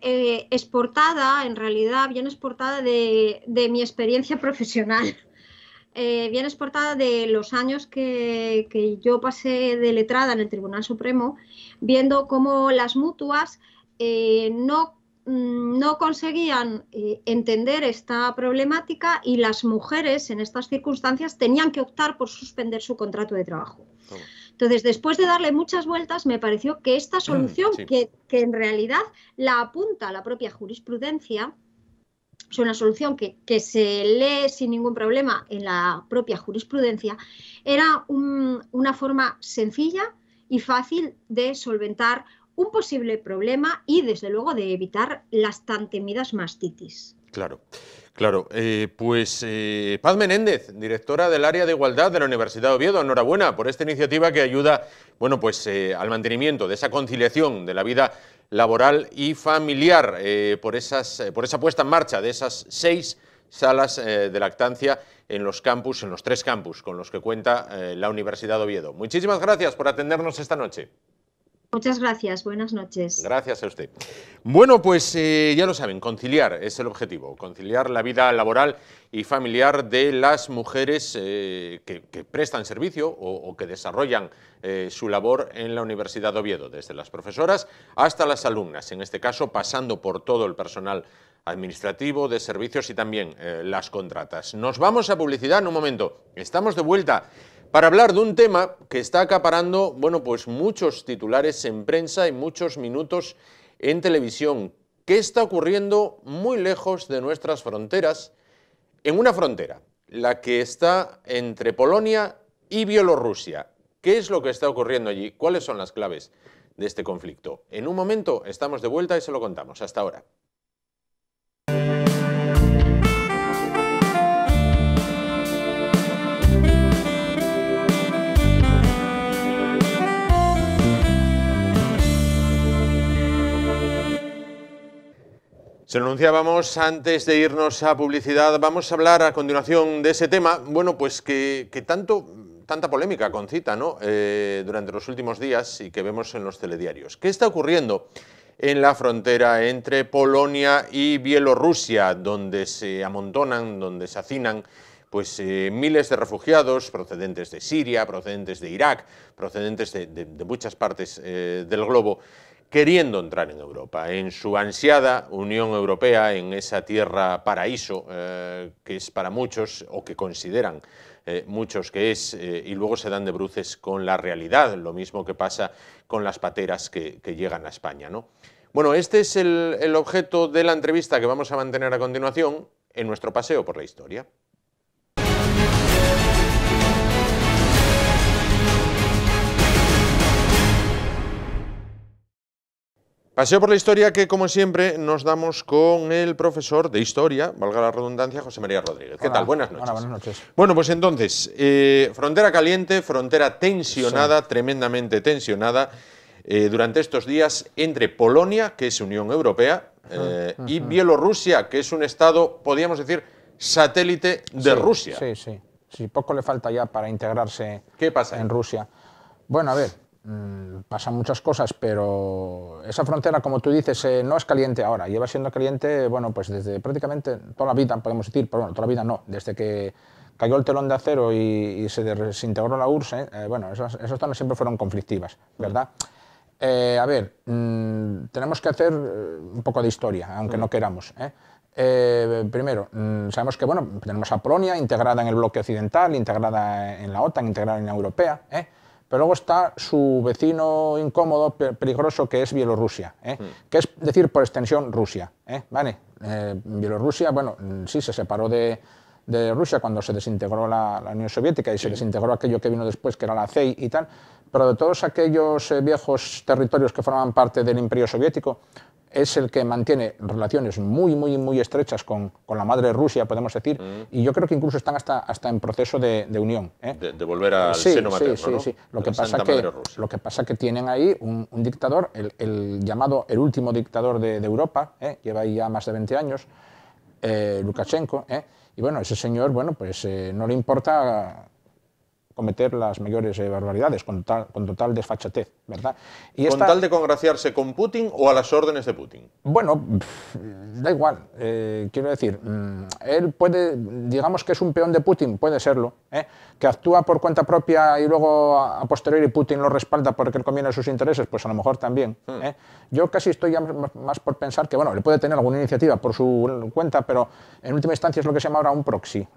exportada, en realidad, viene exportada de mi experiencia profesional. Viene exportada de los años que yo pasé de letrada en el Tribunal Supremo, viendo cómo las mutuas no conseguían entender esta problemática y las mujeres en estas circunstancias tenían que optar por suspender su contrato de trabajo. Entonces, después de darle muchas vueltas, me pareció que esta solución, Sí. que en realidad la apunta la propia jurisprudencia, es una solución que se lee sin ningún problema en la propia jurisprudencia, era una forma sencilla y fácil de solventar un posible problema y, desde luego, de evitar las tan temidas mastitis. Claro, claro. Pues Paz Menéndez, directora del área de igualdad de la Universidad de Oviedo, enhorabuena por esta iniciativa que ayuda, bueno, pues al mantenimiento de esa conciliación de la vida laboral y familiar, por esa puesta en marcha de esas 6 salas de lactancia en los campus, en los 3 campus con los que cuenta la Universidad de Oviedo. Muchísimas gracias por atendernos esta noche. Muchas gracias, buenas noches. Gracias a usted. Bueno, pues ya lo saben, conciliar es el objetivo, conciliar la vida laboral y familiar de las mujeres que prestan servicio o que desarrollan su labor en la Universidad de Oviedo, desde las profesoras hasta las alumnas, en este caso pasando por todo el personal administrativo, de servicios y también las contratas. Nos vamos a publicidad en un momento, estamos de vuelta para hablar de un tema que está acaparando, bueno, pues muchos titulares en prensa y muchos minutos en televisión. ¿Qué está ocurriendo muy lejos de nuestras fronteras? En una frontera, la que está entre Polonia y Bielorrusia. ¿Qué es lo que está ocurriendo allí? ¿Cuáles son las claves de este conflicto? En un momento estamos de vuelta y se lo contamos. Hasta ahora. Se lo anunciábamos antes de irnos a publicidad. Vamos a hablar a continuación de ese tema, bueno, pues que tanta polémica concita, ¿no? Durante los últimos días y que vemos en los telediarios. ¿Qué está ocurriendo en la frontera entre Polonia y Bielorrusia, donde se amontonan, donde se hacinan pues miles de refugiados procedentes de Siria, procedentes de Irak, procedentes de muchas partes del globo, queriendo entrar en Europa, en su ansiada Unión Europea, en esa tierra paraíso que es para muchos, o que consideran muchos que es, y luego se dan de bruces con la realidad, lo mismo que pasa con las pateras que llegan a España, ¿no? Bueno, este es el objeto de la entrevista que vamos a mantener a continuación en nuestro paseo por la historia. Paseo por la historia que, como siempre, nos damos con el profesor de Historia, valga la redundancia, José María Rodríguez. ¿Qué tal? Buenas noches. Hola, buenas noches. Bueno, pues entonces, frontera caliente, frontera tensionada, sí, tremendamente tensionada, durante estos días entre Polonia, que es Unión Europea, y Bielorrusia, que es un estado, podríamos decir, satélite de Rusia. Sí, poco le falta ya para integrarse. ¿Qué pasa en Rusia? Bueno, a ver, pasan muchas cosas, pero esa frontera, como tú dices, no es caliente ahora, lleva siendo caliente, bueno, pues desde prácticamente toda la vida, podemos decir, pero bueno, toda la vida no, desde que cayó el telón de acero y se desintegró la URSS, bueno, esas zonas siempre fueron conflictivas, ¿verdad? A ver, tenemos que hacer un poco de historia, aunque no queramos, primero, sabemos que, bueno, tenemos a Polonia integrada en el bloque occidental, integrada en la OTAN, integrada en la Unión Europea, pero luego está su vecino incómodo, peligroso, que es Bielorrusia, que es decir, por extensión, Rusia, ¿vale? Bielorrusia, bueno, sí se separó de Rusia cuando se desintegró la Unión Soviética y se desintegró aquello que vino después, que era la CEI y tal, pero de todos aquellos viejos territorios que formaban parte del Imperio Soviético, es el que mantiene relaciones muy estrechas con la madre Rusia, podemos decir, y yo creo que incluso están hasta en proceso de unión. De volver al seno materno, ¿no? Sí. Lo que pasa que tienen ahí un dictador, el llamado el último dictador de Europa, lleva ahí ya más de 20 años, Lukashenko, y bueno, ese señor, bueno, pues no le importa cometer las mayores barbaridades, con total desfachatez, ¿verdad? Y ¿Con tal de congraciarse con Putin o a las órdenes de Putin? Bueno, da igual, quiero decir, él puede, digamos que es un peón de Putin, puede serlo, que actúa por cuenta propia y luego a posteriori Putin lo respalda porque él conviene a sus intereses, pues a lo mejor también. Yo casi estoy ya más por pensar que, bueno, le puede tener alguna iniciativa por su cuenta, pero en última instancia es lo que se llama ahora un proxy,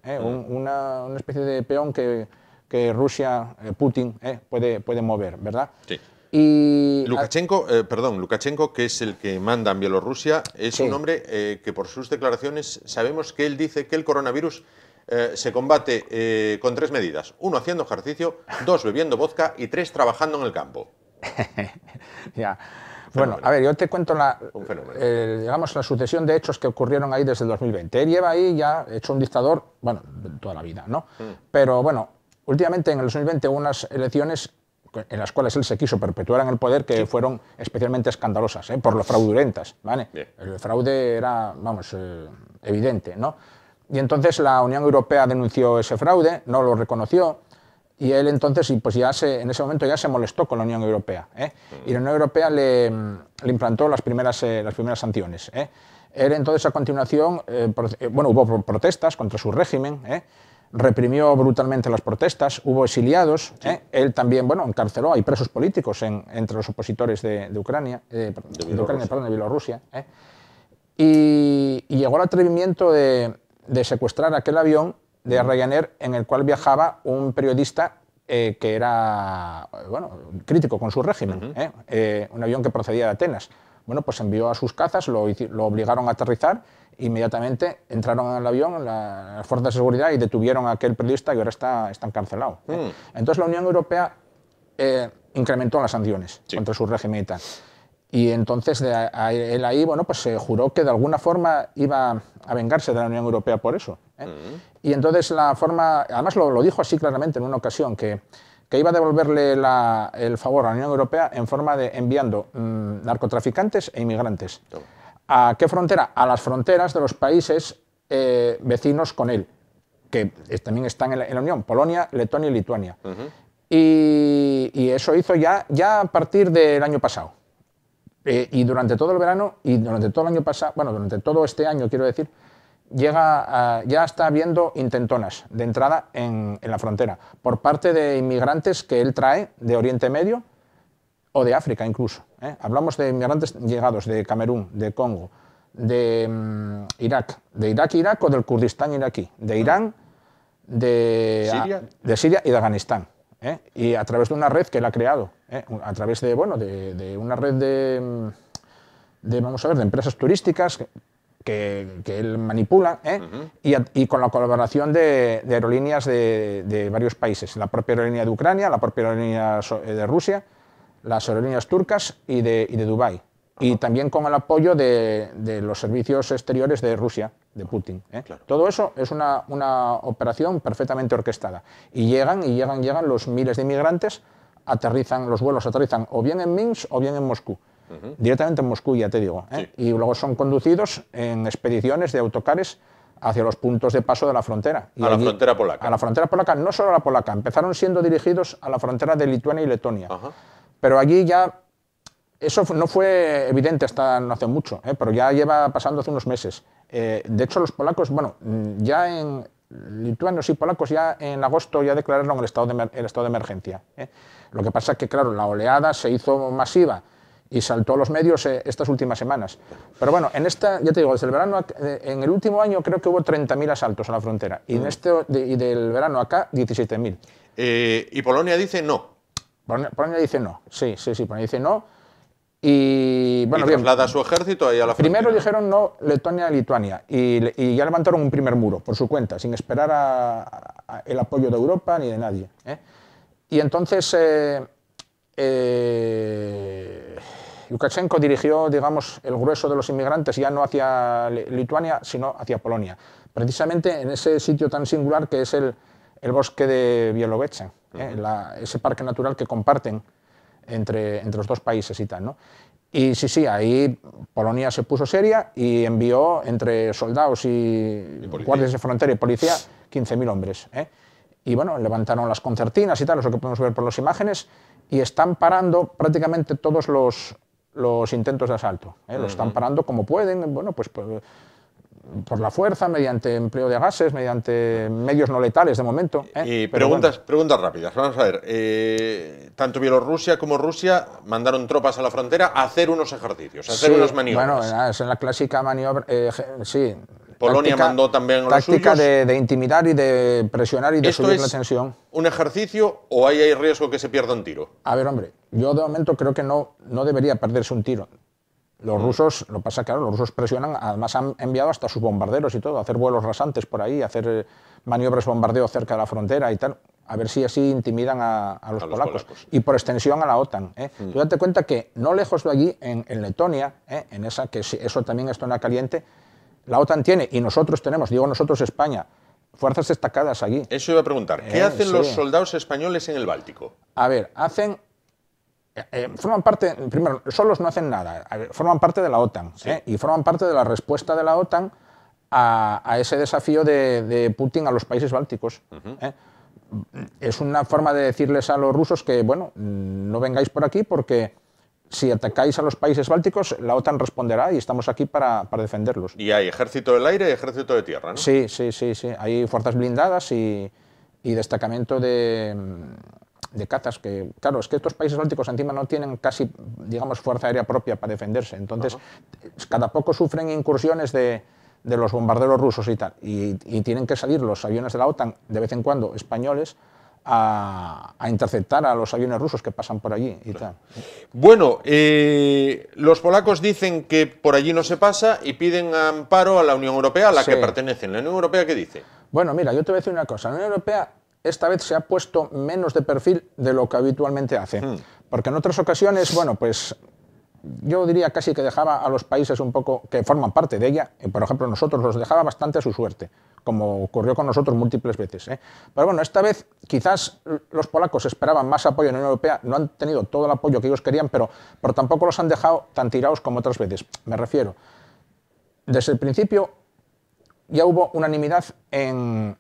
una especie de peón que Rusia, Putin, puede mover, ¿verdad? Sí. Y Lukashenko, que es el que manda en Bielorrusia, es un hombre que por sus declaraciones sabemos que él dice que el coronavirus se combate con 3 medidas. 1, haciendo ejercicio, 2, bebiendo vodka y 3, trabajando en el campo. Ya. Bueno, a ver, yo te cuento digamos, la sucesión de hechos que ocurrieron ahí desde el 2020. Él lleva ahí ya hecho un dictador, bueno, toda la vida, ¿no? Pero bueno, últimamente en el 2020 hubo unas elecciones en las cuales él se quiso perpetuar en el poder que fueron especialmente escandalosas, por lo fraudulentas, ¿vale? El fraude era, vamos, evidente, ¿no? Y entonces la Unión Europea denunció ese fraude, no lo reconoció, y él entonces, pues en ese momento ya se molestó con la Unión Europea, y la Unión Europea le implantó las primeras sanciones. Él entonces a continuación, bueno, hubo protestas contra su régimen, reprimió brutalmente las protestas, hubo exiliados, él también, bueno, encarceló, hay presos políticos entre los opositores de Bielorrusia, y llegó al atrevimiento de secuestrar aquel avión de Ryanair en el cual viajaba un periodista que era, bueno, crítico con su régimen, un avión que procedía de Atenas. Bueno, pues envió a sus cazas, lo obligaron a aterrizar, inmediatamente entraron en el avión las fuerzas de seguridad y detuvieron a aquel periodista y ahora está encarcelado. Entonces la Unión Europea incrementó las sanciones contra su régimen y tal. Y entonces él ahí, bueno, pues se juró que de alguna forma iba a vengarse de la Unión Europea por eso. Y entonces la forma, además lo dijo así claramente en una ocasión, que iba a devolverle el favor a la Unión Europea en forma de enviando narcotraficantes e inmigrantes. ¿A qué frontera? A las fronteras de los países vecinos con él, que también están en la Unión, Polonia, Letonia y Lituania. Y eso hizo ya a partir del año pasado. Y durante todo el verano y durante todo el año pasado, bueno, durante todo este año, quiero decir, ya está habiendo intentonas de entrada en la frontera por parte de inmigrantes que él trae de Oriente Medio o de África incluso. Hablamos de inmigrantes llegados de Camerún, de Congo, de Irak o del Kurdistán iraquí, de Irán, de Siria y de Afganistán. Y a través de una red que él ha creado, a través de una red de empresas turísticas que él manipula, y con la colaboración de aerolíneas de varios países, la propia aerolínea de Ucrania, la propia aerolínea de Rusia, las aerolíneas turcas y de Dubái. Y también con el apoyo de los servicios exteriores de Rusia, de Putin. Claro. Todo eso es una operación perfectamente orquestada. Y llegan los miles de inmigrantes, los vuelos aterrizan o bien en Minsk o bien en Moscú. Directamente en Moscú, ya te digo. Y luego son conducidos en expediciones de autocares hacia los puntos de paso de la frontera. Y la frontera polaca. A la frontera polaca, no solo a la polaca. Empezaron siendo dirigidos a la frontera de Lituania y Letonia. Pero allí ya... Eso no fue evidente hasta no hace mucho, pero ya lleva pasando hace unos meses. De hecho, los polacos, bueno, ya en lituanos y polacos ya en agosto ya declararon el estado de emergencia. Lo que pasa es que, claro, la oleada se hizo masiva y saltó a los medios estas últimas semanas. Pero bueno, ya te digo, desde el verano, en el último año creo que hubo 30.000 asaltos a la frontera y del verano acá 17.000. ¿Y Polonia dice no? Polonia dice no, sí, Polonia dice no. Y bueno, traslada su ejército ahí a la frontera. Primero dijeron no Letonia y Lituania y ya levantaron un primer muro por su cuenta, sin esperar el apoyo de Europa ni de nadie. Y entonces Lukashenko dirigió, digamos, el grueso de los inmigrantes ya no hacia Lituania, sino hacia Polonia. Precisamente en ese sitio tan singular que es el bosque de Białowieża, ese parque natural que comparten entre los dos países y tal, ¿no? Y sí, ahí Polonia se puso seria y envió entre soldados y guardias de frontera y policía 15.000 hombres. y bueno, levantaron las concertinas y tal, eso que podemos ver por las imágenes, y están parando prácticamente todos los intentos de asalto. Lo están parando como pueden, bueno, pues por la fuerza, mediante empleo de gases, mediante medios no letales de momento. Y preguntas rápidas. Vamos a ver. Tanto Bielorrusia como Rusia mandaron tropas a la frontera a hacer unos ejercicios, a hacer unas maniobras. Bueno, es en la clásica maniobra, sí. Polonia mandó también los suyos. Táctica de intimidar y de presionar y de subir la tensión. ¿Esto es un ejercicio o hay riesgo que se pierda un tiro? A ver, hombre, yo de momento creo que no debería perderse un tiro. Los rusos, lo pasa claro, los rusos presionan, además han enviado hasta sus bombarderos y todo, a hacer vuelos rasantes por ahí, a hacer maniobras de bombardeo cerca de la frontera y tal, a ver si así intimidan a los polacos. Y por extensión a la OTAN. Tú date cuenta que no lejos de allí, en Letonia, en esa, que eso también es zona caliente, la OTAN tiene, y nosotros tenemos, digo nosotros España, fuerzas destacadas allí. Eso iba a preguntar, ¿qué hacen los soldados españoles en el Báltico? A ver, forman parte, primero, solos no hacen nada, forman parte de la OTAN, y forman parte de la respuesta de la OTAN a ese desafío de Putin a los países bálticos. Es una forma de decirles a los rusos que, bueno, no vengáis por aquí porque si atacáis a los países bálticos, la OTAN responderá y estamos aquí para defenderlos. Y hay ejército del aire y ejército de tierra, ¿no? Sí. Hay fuerzas blindadas y destacamento de cazas, que claro, es que estos países bálticos encima no tienen casi, digamos, fuerza aérea propia para defenderse, entonces cada poco sufren incursiones de los bombarderos rusos y tal, y tienen que salir los aviones de la OTAN de vez en cuando, españoles, a interceptar a los aviones rusos que pasan por allí y tal. Bueno, los polacos dicen que por allí no se pasa y piden amparo a la Unión Europea, a la que pertenecen. ¿La Unión Europea qué dice? Bueno, mira, yo te voy a decir una cosa, la Unión Europea esta vez se ha puesto menos de perfil de lo que habitualmente hace. Porque en otras ocasiones, bueno, pues yo diría casi que dejaba a los países un poco que forman parte de ella, y por ejemplo nosotros los dejaba bastante a su suerte, como ocurrió con nosotros múltiples veces. Pero bueno, esta vez quizás los polacos esperaban más apoyo en la Unión Europea, no han tenido todo el apoyo que ellos querían, pero tampoco los han dejado tan tirados como otras veces. Me refiero, desde el principio ya hubo unanimidad en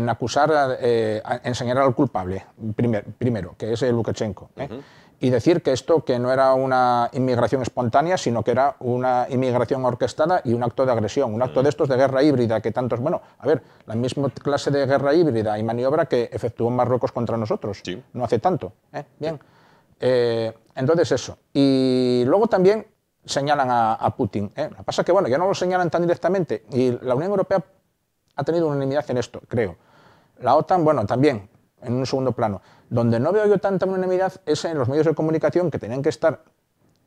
acusar, en señalar al culpable, primero, que es Lukashenko, y decir que esto que no era una inmigración espontánea, sino que era una inmigración orquestada y un acto de agresión, un acto de estos de guerra híbrida, que tantos, bueno, a ver, la misma clase de guerra híbrida y maniobra que efectuó Marruecos contra nosotros, no hace tanto, bien. Entonces eso, y luego también señalan a Putin, Lo que pasa es que, bueno, ya no lo señalan tan directamente, y la Unión Europea ha tenido unanimidad en esto, creo. La OTAN, bueno, también, en un segundo plano. Donde no veo yo tanta unanimidad es en los medios de comunicación, que tenían que estar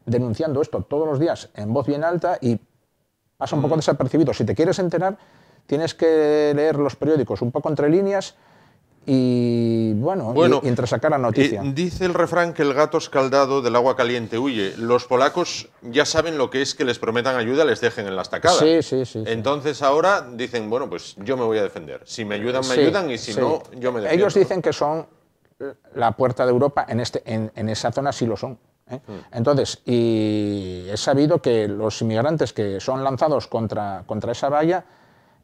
denunciando esto todos los días en voz bien alta y pasa un poco desapercibido. Si te quieres enterar, tienes que leer los periódicos un poco entre líneas y, bueno, y entresacar la noticia. Dice el refrán que el gato escaldado del agua caliente huye. Los polacos ya saben lo que es que les prometan ayuda, les dejen en la estacada. Sí. Entonces ahora dicen, bueno, pues yo me voy a defender. Si me ayudan, me ayudan, y si no, yo me defiendo. Ellos dicen que son la puerta de Europa, en esa zona sí lo son. Entonces, y es sabido que los inmigrantes que son lanzados contra esa valla,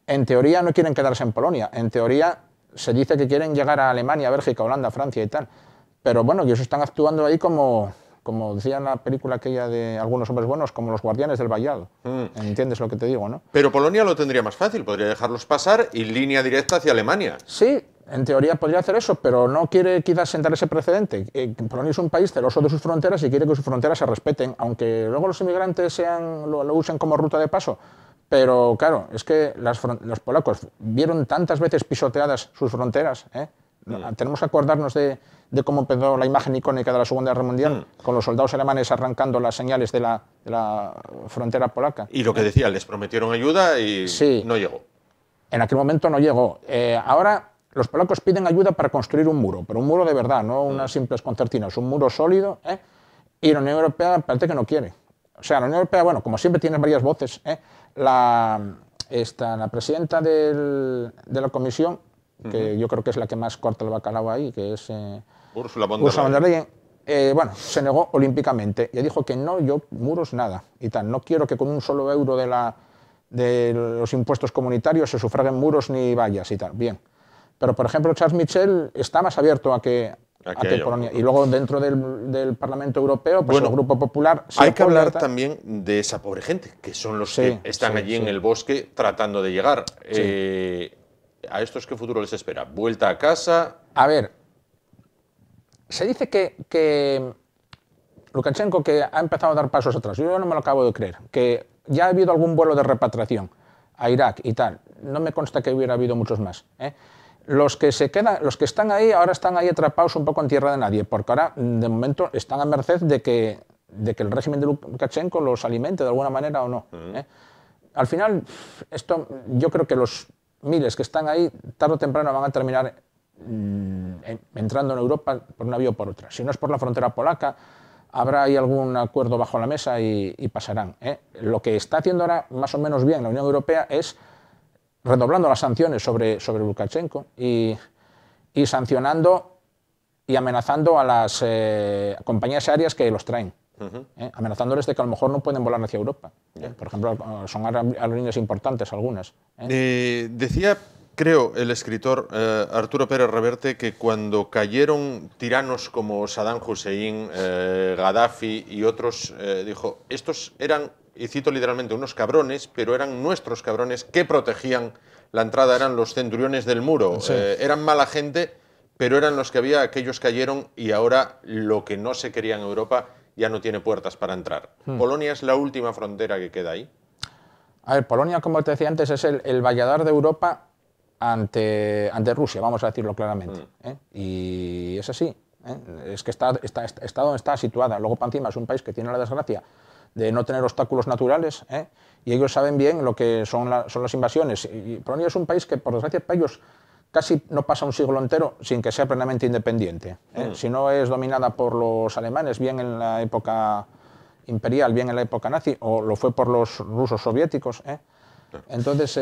en teoría no quieren quedarse en Polonia, en teoría se dice que quieren llegar a Alemania, Bélgica, Holanda, Francia y tal. Pero bueno, ellos están actuando ahí como decía en la película aquella de Algunos hombres buenos, como los guardianes del vallado. ¿Entiendes lo que te digo, no? Pero Polonia lo tendría más fácil, podría dejarlos pasar y línea directa hacia Alemania. Sí, en teoría podría hacer eso, pero no quiere quizás sentar ese precedente. Polonia es un país celoso de sus fronteras y quiere que sus fronteras se respeten, aunque luego los inmigrantes lo usen como ruta de paso. Pero claro, es que los polacos vieron tantas veces pisoteadas sus fronteras. Tenemos que acordarnos de cómo empezó la imagen icónica de la Segunda Guerra Mundial, con los soldados alemanes arrancando las señales de la frontera polaca. Y lo que decía, les prometieron ayuda y no llegó. En aquel momento no llegó. Ahora los polacos piden ayuda para construir un muro, pero un muro de verdad, no unas simples concertinas, un muro sólido, y la Unión Europea parece que no quiere. O sea, la Unión Europea, bueno, como siempre tiene varias voces, la presidenta de la Comisión, que yo creo que es la que más corta el bacalao ahí, que es Ursula von der Leyen, bueno, se negó olímpicamente. Ya dijo que no, yo muros nada y tal. No quiero que con un solo euro de los impuestos comunitarios se sufraguen muros ni vallas y tal. Bien. Pero, por ejemplo, Charles Michel está más abierto a que Polonia. Y luego, dentro del Parlamento Europeo, pues el Grupo Popular... Hay que hablar también de esa pobre gente, que son los que están allí en el bosque tratando de llegar. ¿A estos qué futuro les espera? ¿Vuelta a casa? A ver, se dice que Lukashenko que ha empezado a dar pasos atrás. Yo no me lo acabo de creer. Que ya ha habido algún vuelo de repatriación a Irak y tal. No me consta que hubiera habido muchos más. Los que están ahí, ahora están ahí atrapados un poco en tierra de nadie, porque ahora, de momento, están a merced de que el régimen de Lukashenko los alimente de alguna manera o no. Al final, yo creo que los miles que están ahí, tarde o temprano van a terminar entrando en Europa por una vía o por otra. Si no es por la frontera polaca, habrá ahí algún acuerdo bajo la mesa y pasarán. Lo que está haciendo ahora más o menos bien la Unión Europea es redoblando las sanciones sobre Lukashenko y sancionando y amenazando a las compañías aéreas que los traen. Amenazándoles de que a lo mejor no pueden volar hacia Europa. Por ejemplo, son aerolíneas importantes algunas. Decía, creo, el escritor Arturo Pérez Reverte que cuando cayeron tiranos como Saddam Hussein, Gaddafi y otros, dijo, estos eran, y cito literalmente, unos cabrones, pero eran nuestros cabrones que protegían la entrada, eran los centuriones del muro. Eran mala gente, pero eran los que había, aquellos cayeron y ahora lo que no se quería en Europa ya no tiene puertas para entrar. ¿Polonia es la última frontera que queda ahí? A ver, Polonia, como te decía antes, es el valladar de Europa ante Rusia, vamos a decirlo claramente. Y es así. Es que está donde está situada. Luego, para encima, es un país que tiene la desgracia de no tener obstáculos naturales, y ellos saben bien lo que son las invasiones. Y Polonia es un país que, por desgracia, para ellos casi no pasa un siglo entero sin que sea plenamente independiente. Si no es dominada por los alemanes, bien en la época imperial, bien en la época nazi, o lo fue por los rusos soviéticos. Entonces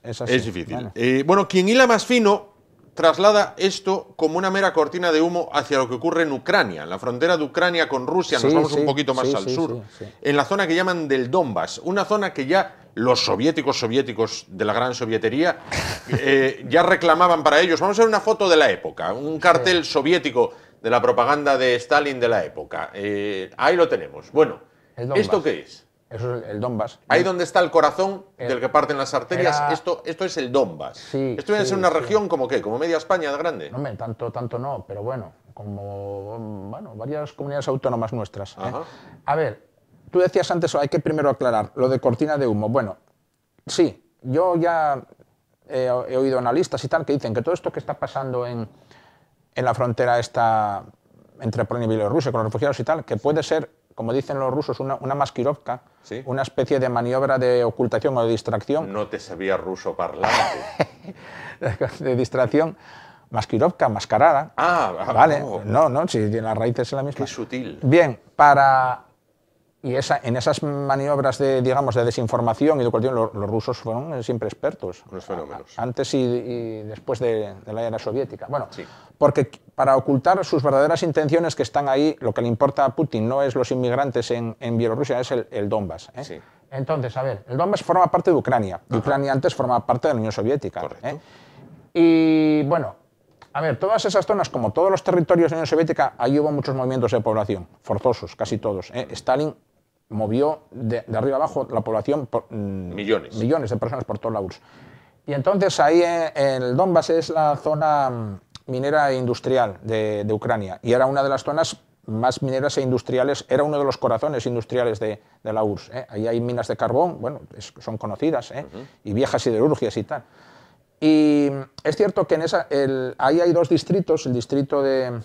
es así. Es difícil. Bueno, quien hila más fino traslada esto como una mera cortina de humo hacia lo que ocurre en Ucrania, en la frontera de Ucrania con Rusia, nos vamos un poquito más al sur, en la zona que llaman del Donbass, una zona que ya los soviéticos de la gran sovietería ya reclamaban para ellos. Vamos a ver una foto de la época, un cartel soviético de la propaganda de Stalin de la época. Ahí lo tenemos. Bueno, ¿esto qué es? Eso es el Donbass. Ahí donde está el corazón del que parten las arterias, esto es el Donbass. Esto viene a ser una región como ¿qué? ¿Como media España de grande? No, tanto no, pero bueno, como varias comunidades autónomas nuestras. A ver, tú decías antes, hay que primero aclarar, lo de cortina de humo. Bueno, sí, yo ya he oído analistas y tal que dicen que todo esto que está pasando en la frontera esta entre Polonia y Bielorrusia con los refugiados y tal, que puede ser, como dicen los rusos, una maskirovka, una especie de maniobra de ocultación o de distracción. No te sabía ruso parlante. De distracción, maskirovka, mascarada. Vale, no, si la raíz es la misma. Qué sutil. Bien, y en esas maniobras de desinformación y de ocultación, los rusos fueron siempre expertos. Unos fenómenos. Antes y después de la era soviética. Bueno, porque para ocultar sus verdaderas intenciones que están ahí, lo que le importa a Putin no es los inmigrantes en Bielorrusia, es el Donbass. Entonces, a ver, el Donbass forma parte de Ucrania. Y Ucrania antes formaba parte de la Unión Soviética. Correcto. Y bueno, a ver, todas esas zonas, como todos los territorios de la Unión Soviética, ahí hubo muchos movimientos de población, forzosos, casi todos. Stalin movió de arriba abajo la población por millones de personas por toda la URSS. Y entonces ahí el Donbass es la zona minera e industrial de Ucrania, y era una de las zonas más mineras e industriales, era uno de los corazones industriales de la URSS. Ahí hay minas de carbón, bueno, son conocidas, y viejas siderurgias y tal. Y es cierto que ahí hay dos distritos, el distrito de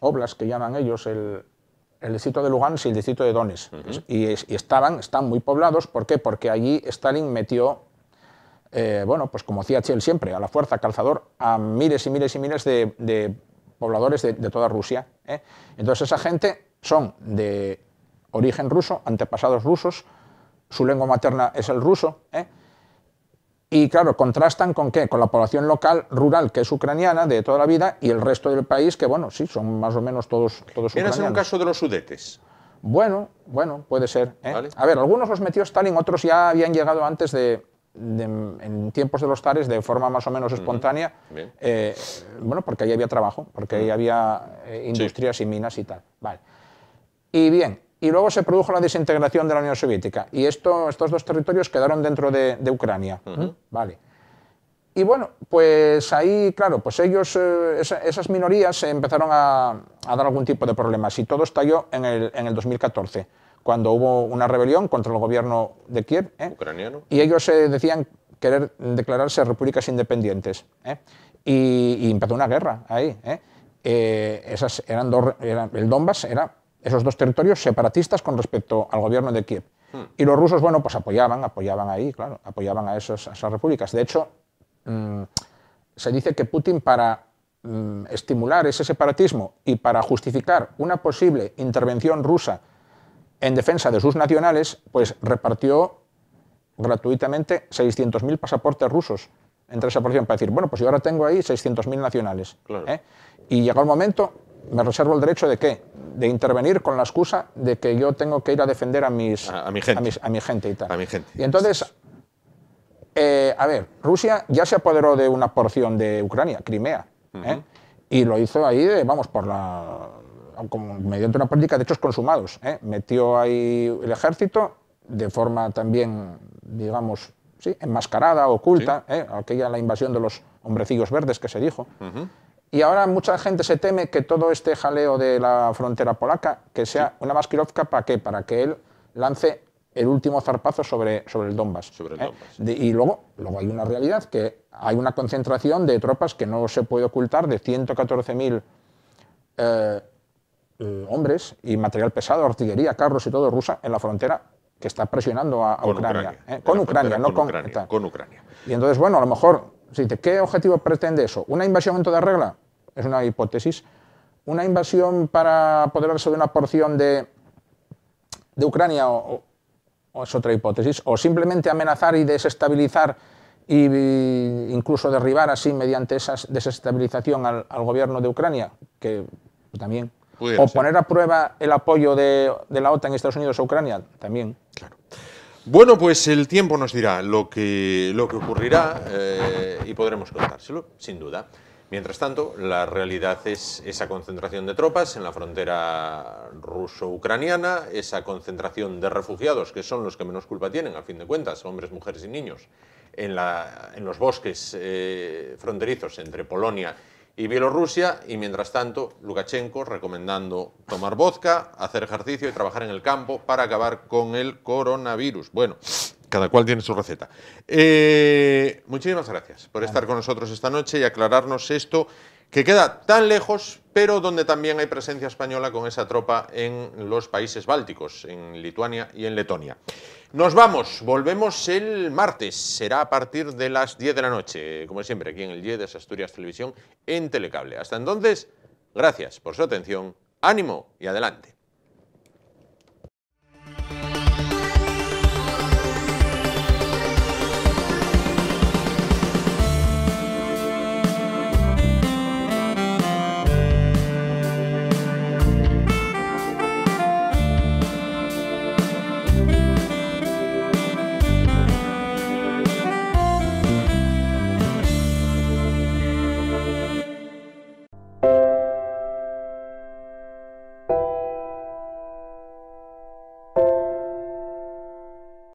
Oblast, que llaman ellos, el distrito de Lugansk y el distrito de Donetsk. Y están muy poblados. ¿Por qué? Porque allí Stalin metió, pues como hacía Chel siempre, a la fuerza, calzador, a miles y miles y miles de pobladores de toda Rusia. Entonces esa gente son de origen ruso, antepasados rusos, su lengua materna es el ruso, y claro, contrastan ¿con qué? Con la población local, rural, que es ucraniana de toda la vida, y el resto del país, que bueno, sí, son más o menos todos ucranianos. ¿Viene a ser un caso de los Sudetes? Bueno, puede ser. Vale. A ver, algunos los metió Stalin, otros ya habían llegado antes de en tiempos de los zares de forma más o menos espontánea, bueno, porque ahí había trabajo, porque ahí había industrias y minas y tal. Vale. Y bien, y luego se produjo la desintegración de la Unión Soviética y estos dos territorios quedaron dentro de Ucrania. Vale. Y bueno, pues ahí, claro, pues ellos, esas minorías empezaron a dar algún tipo de problemas y todo estalló en el 2014, cuando hubo una rebelión contra el gobierno de Kiev, ucraniano, y ellos decían querer declararse repúblicas independientes, y empezó una guerra ahí. Esas eran el Donbass era esos dos territorios separatistas con respecto al gobierno de Kiev. Y los rusos, bueno, pues apoyaban ahí, claro, apoyaban a esas repúblicas. De hecho, se dice que Putin, para estimular ese separatismo y para justificar una posible intervención rusa en defensa de sus nacionales, pues repartió gratuitamente 600.000 pasaportes rusos entre esa población para decir, bueno, pues yo ahora tengo ahí 600.000 nacionales. Claro. Y llegado el momento, me reservo el derecho de ¿qué? De intervenir con la excusa de que yo tengo que ir a defender a mi gente y tal. A mi gente. Y entonces, a ver, Rusia ya se apoderó de una porción de Ucrania, Crimea, y lo hizo ahí, vamos, mediante una política de hechos consumados. Metió ahí el ejército de forma también, digamos, sí, enmascarada, oculta, aquella la invasión de los hombrecillos verdes que se dijo. Y ahora mucha gente se teme que todo este jaleo de la frontera polaca, que sea una maskirovka, ¿para qué? Para que él lance el último zarpazo sobre el Donbass. Y luego hay una realidad, que hay una concentración de tropas que no se puede ocultar, de 114.000 hombres y material pesado, artillería, carros y todo rusa en la frontera, que está presionando a Ucrania. Con Ucrania, no con Ucrania. Con Ucrania. Y entonces, bueno, a lo mejor, ¿qué objetivo pretende eso? ¿Una invasión en toda regla? Es una hipótesis. ¿Una invasión para apoderarse de una porción de Ucrania? O es otra hipótesis. ¿O simplemente amenazar y desestabilizar e incluso derribar así mediante esa desestabilización al gobierno de Ucrania? Que también. O poner a prueba el apoyo de la OTAN y Estados Unidos a Ucrania, también. Claro. Bueno, pues el tiempo nos dirá lo que ocurrirá y podremos contárselo, sin duda. Mientras tanto, la realidad es esa concentración de tropas en la frontera ruso-ucraniana, esa concentración de refugiados, que son los que menos culpa tienen, a fin de cuentas, hombres, mujeres y niños, en los bosques fronterizos entre Polonia y Bielorrusia, y mientras tanto Lukashenko recomendando tomar vodka, hacer ejercicio y trabajar en el campo para acabar con el coronavirus. Bueno, cada cual tiene su receta. Muchísimas gracias por estar con nosotros esta noche y aclararnos esto que queda tan lejos, pero donde también hay presencia española con esa tropa en los países bálticos, en Lituania y en Letonia. Nos vamos, volvemos el martes, será a partir de las 10 de la noche, como siempre, aquí en el IEDES Asturias Televisión, en Telecable. Hasta entonces, gracias por su atención, ánimo y adelante.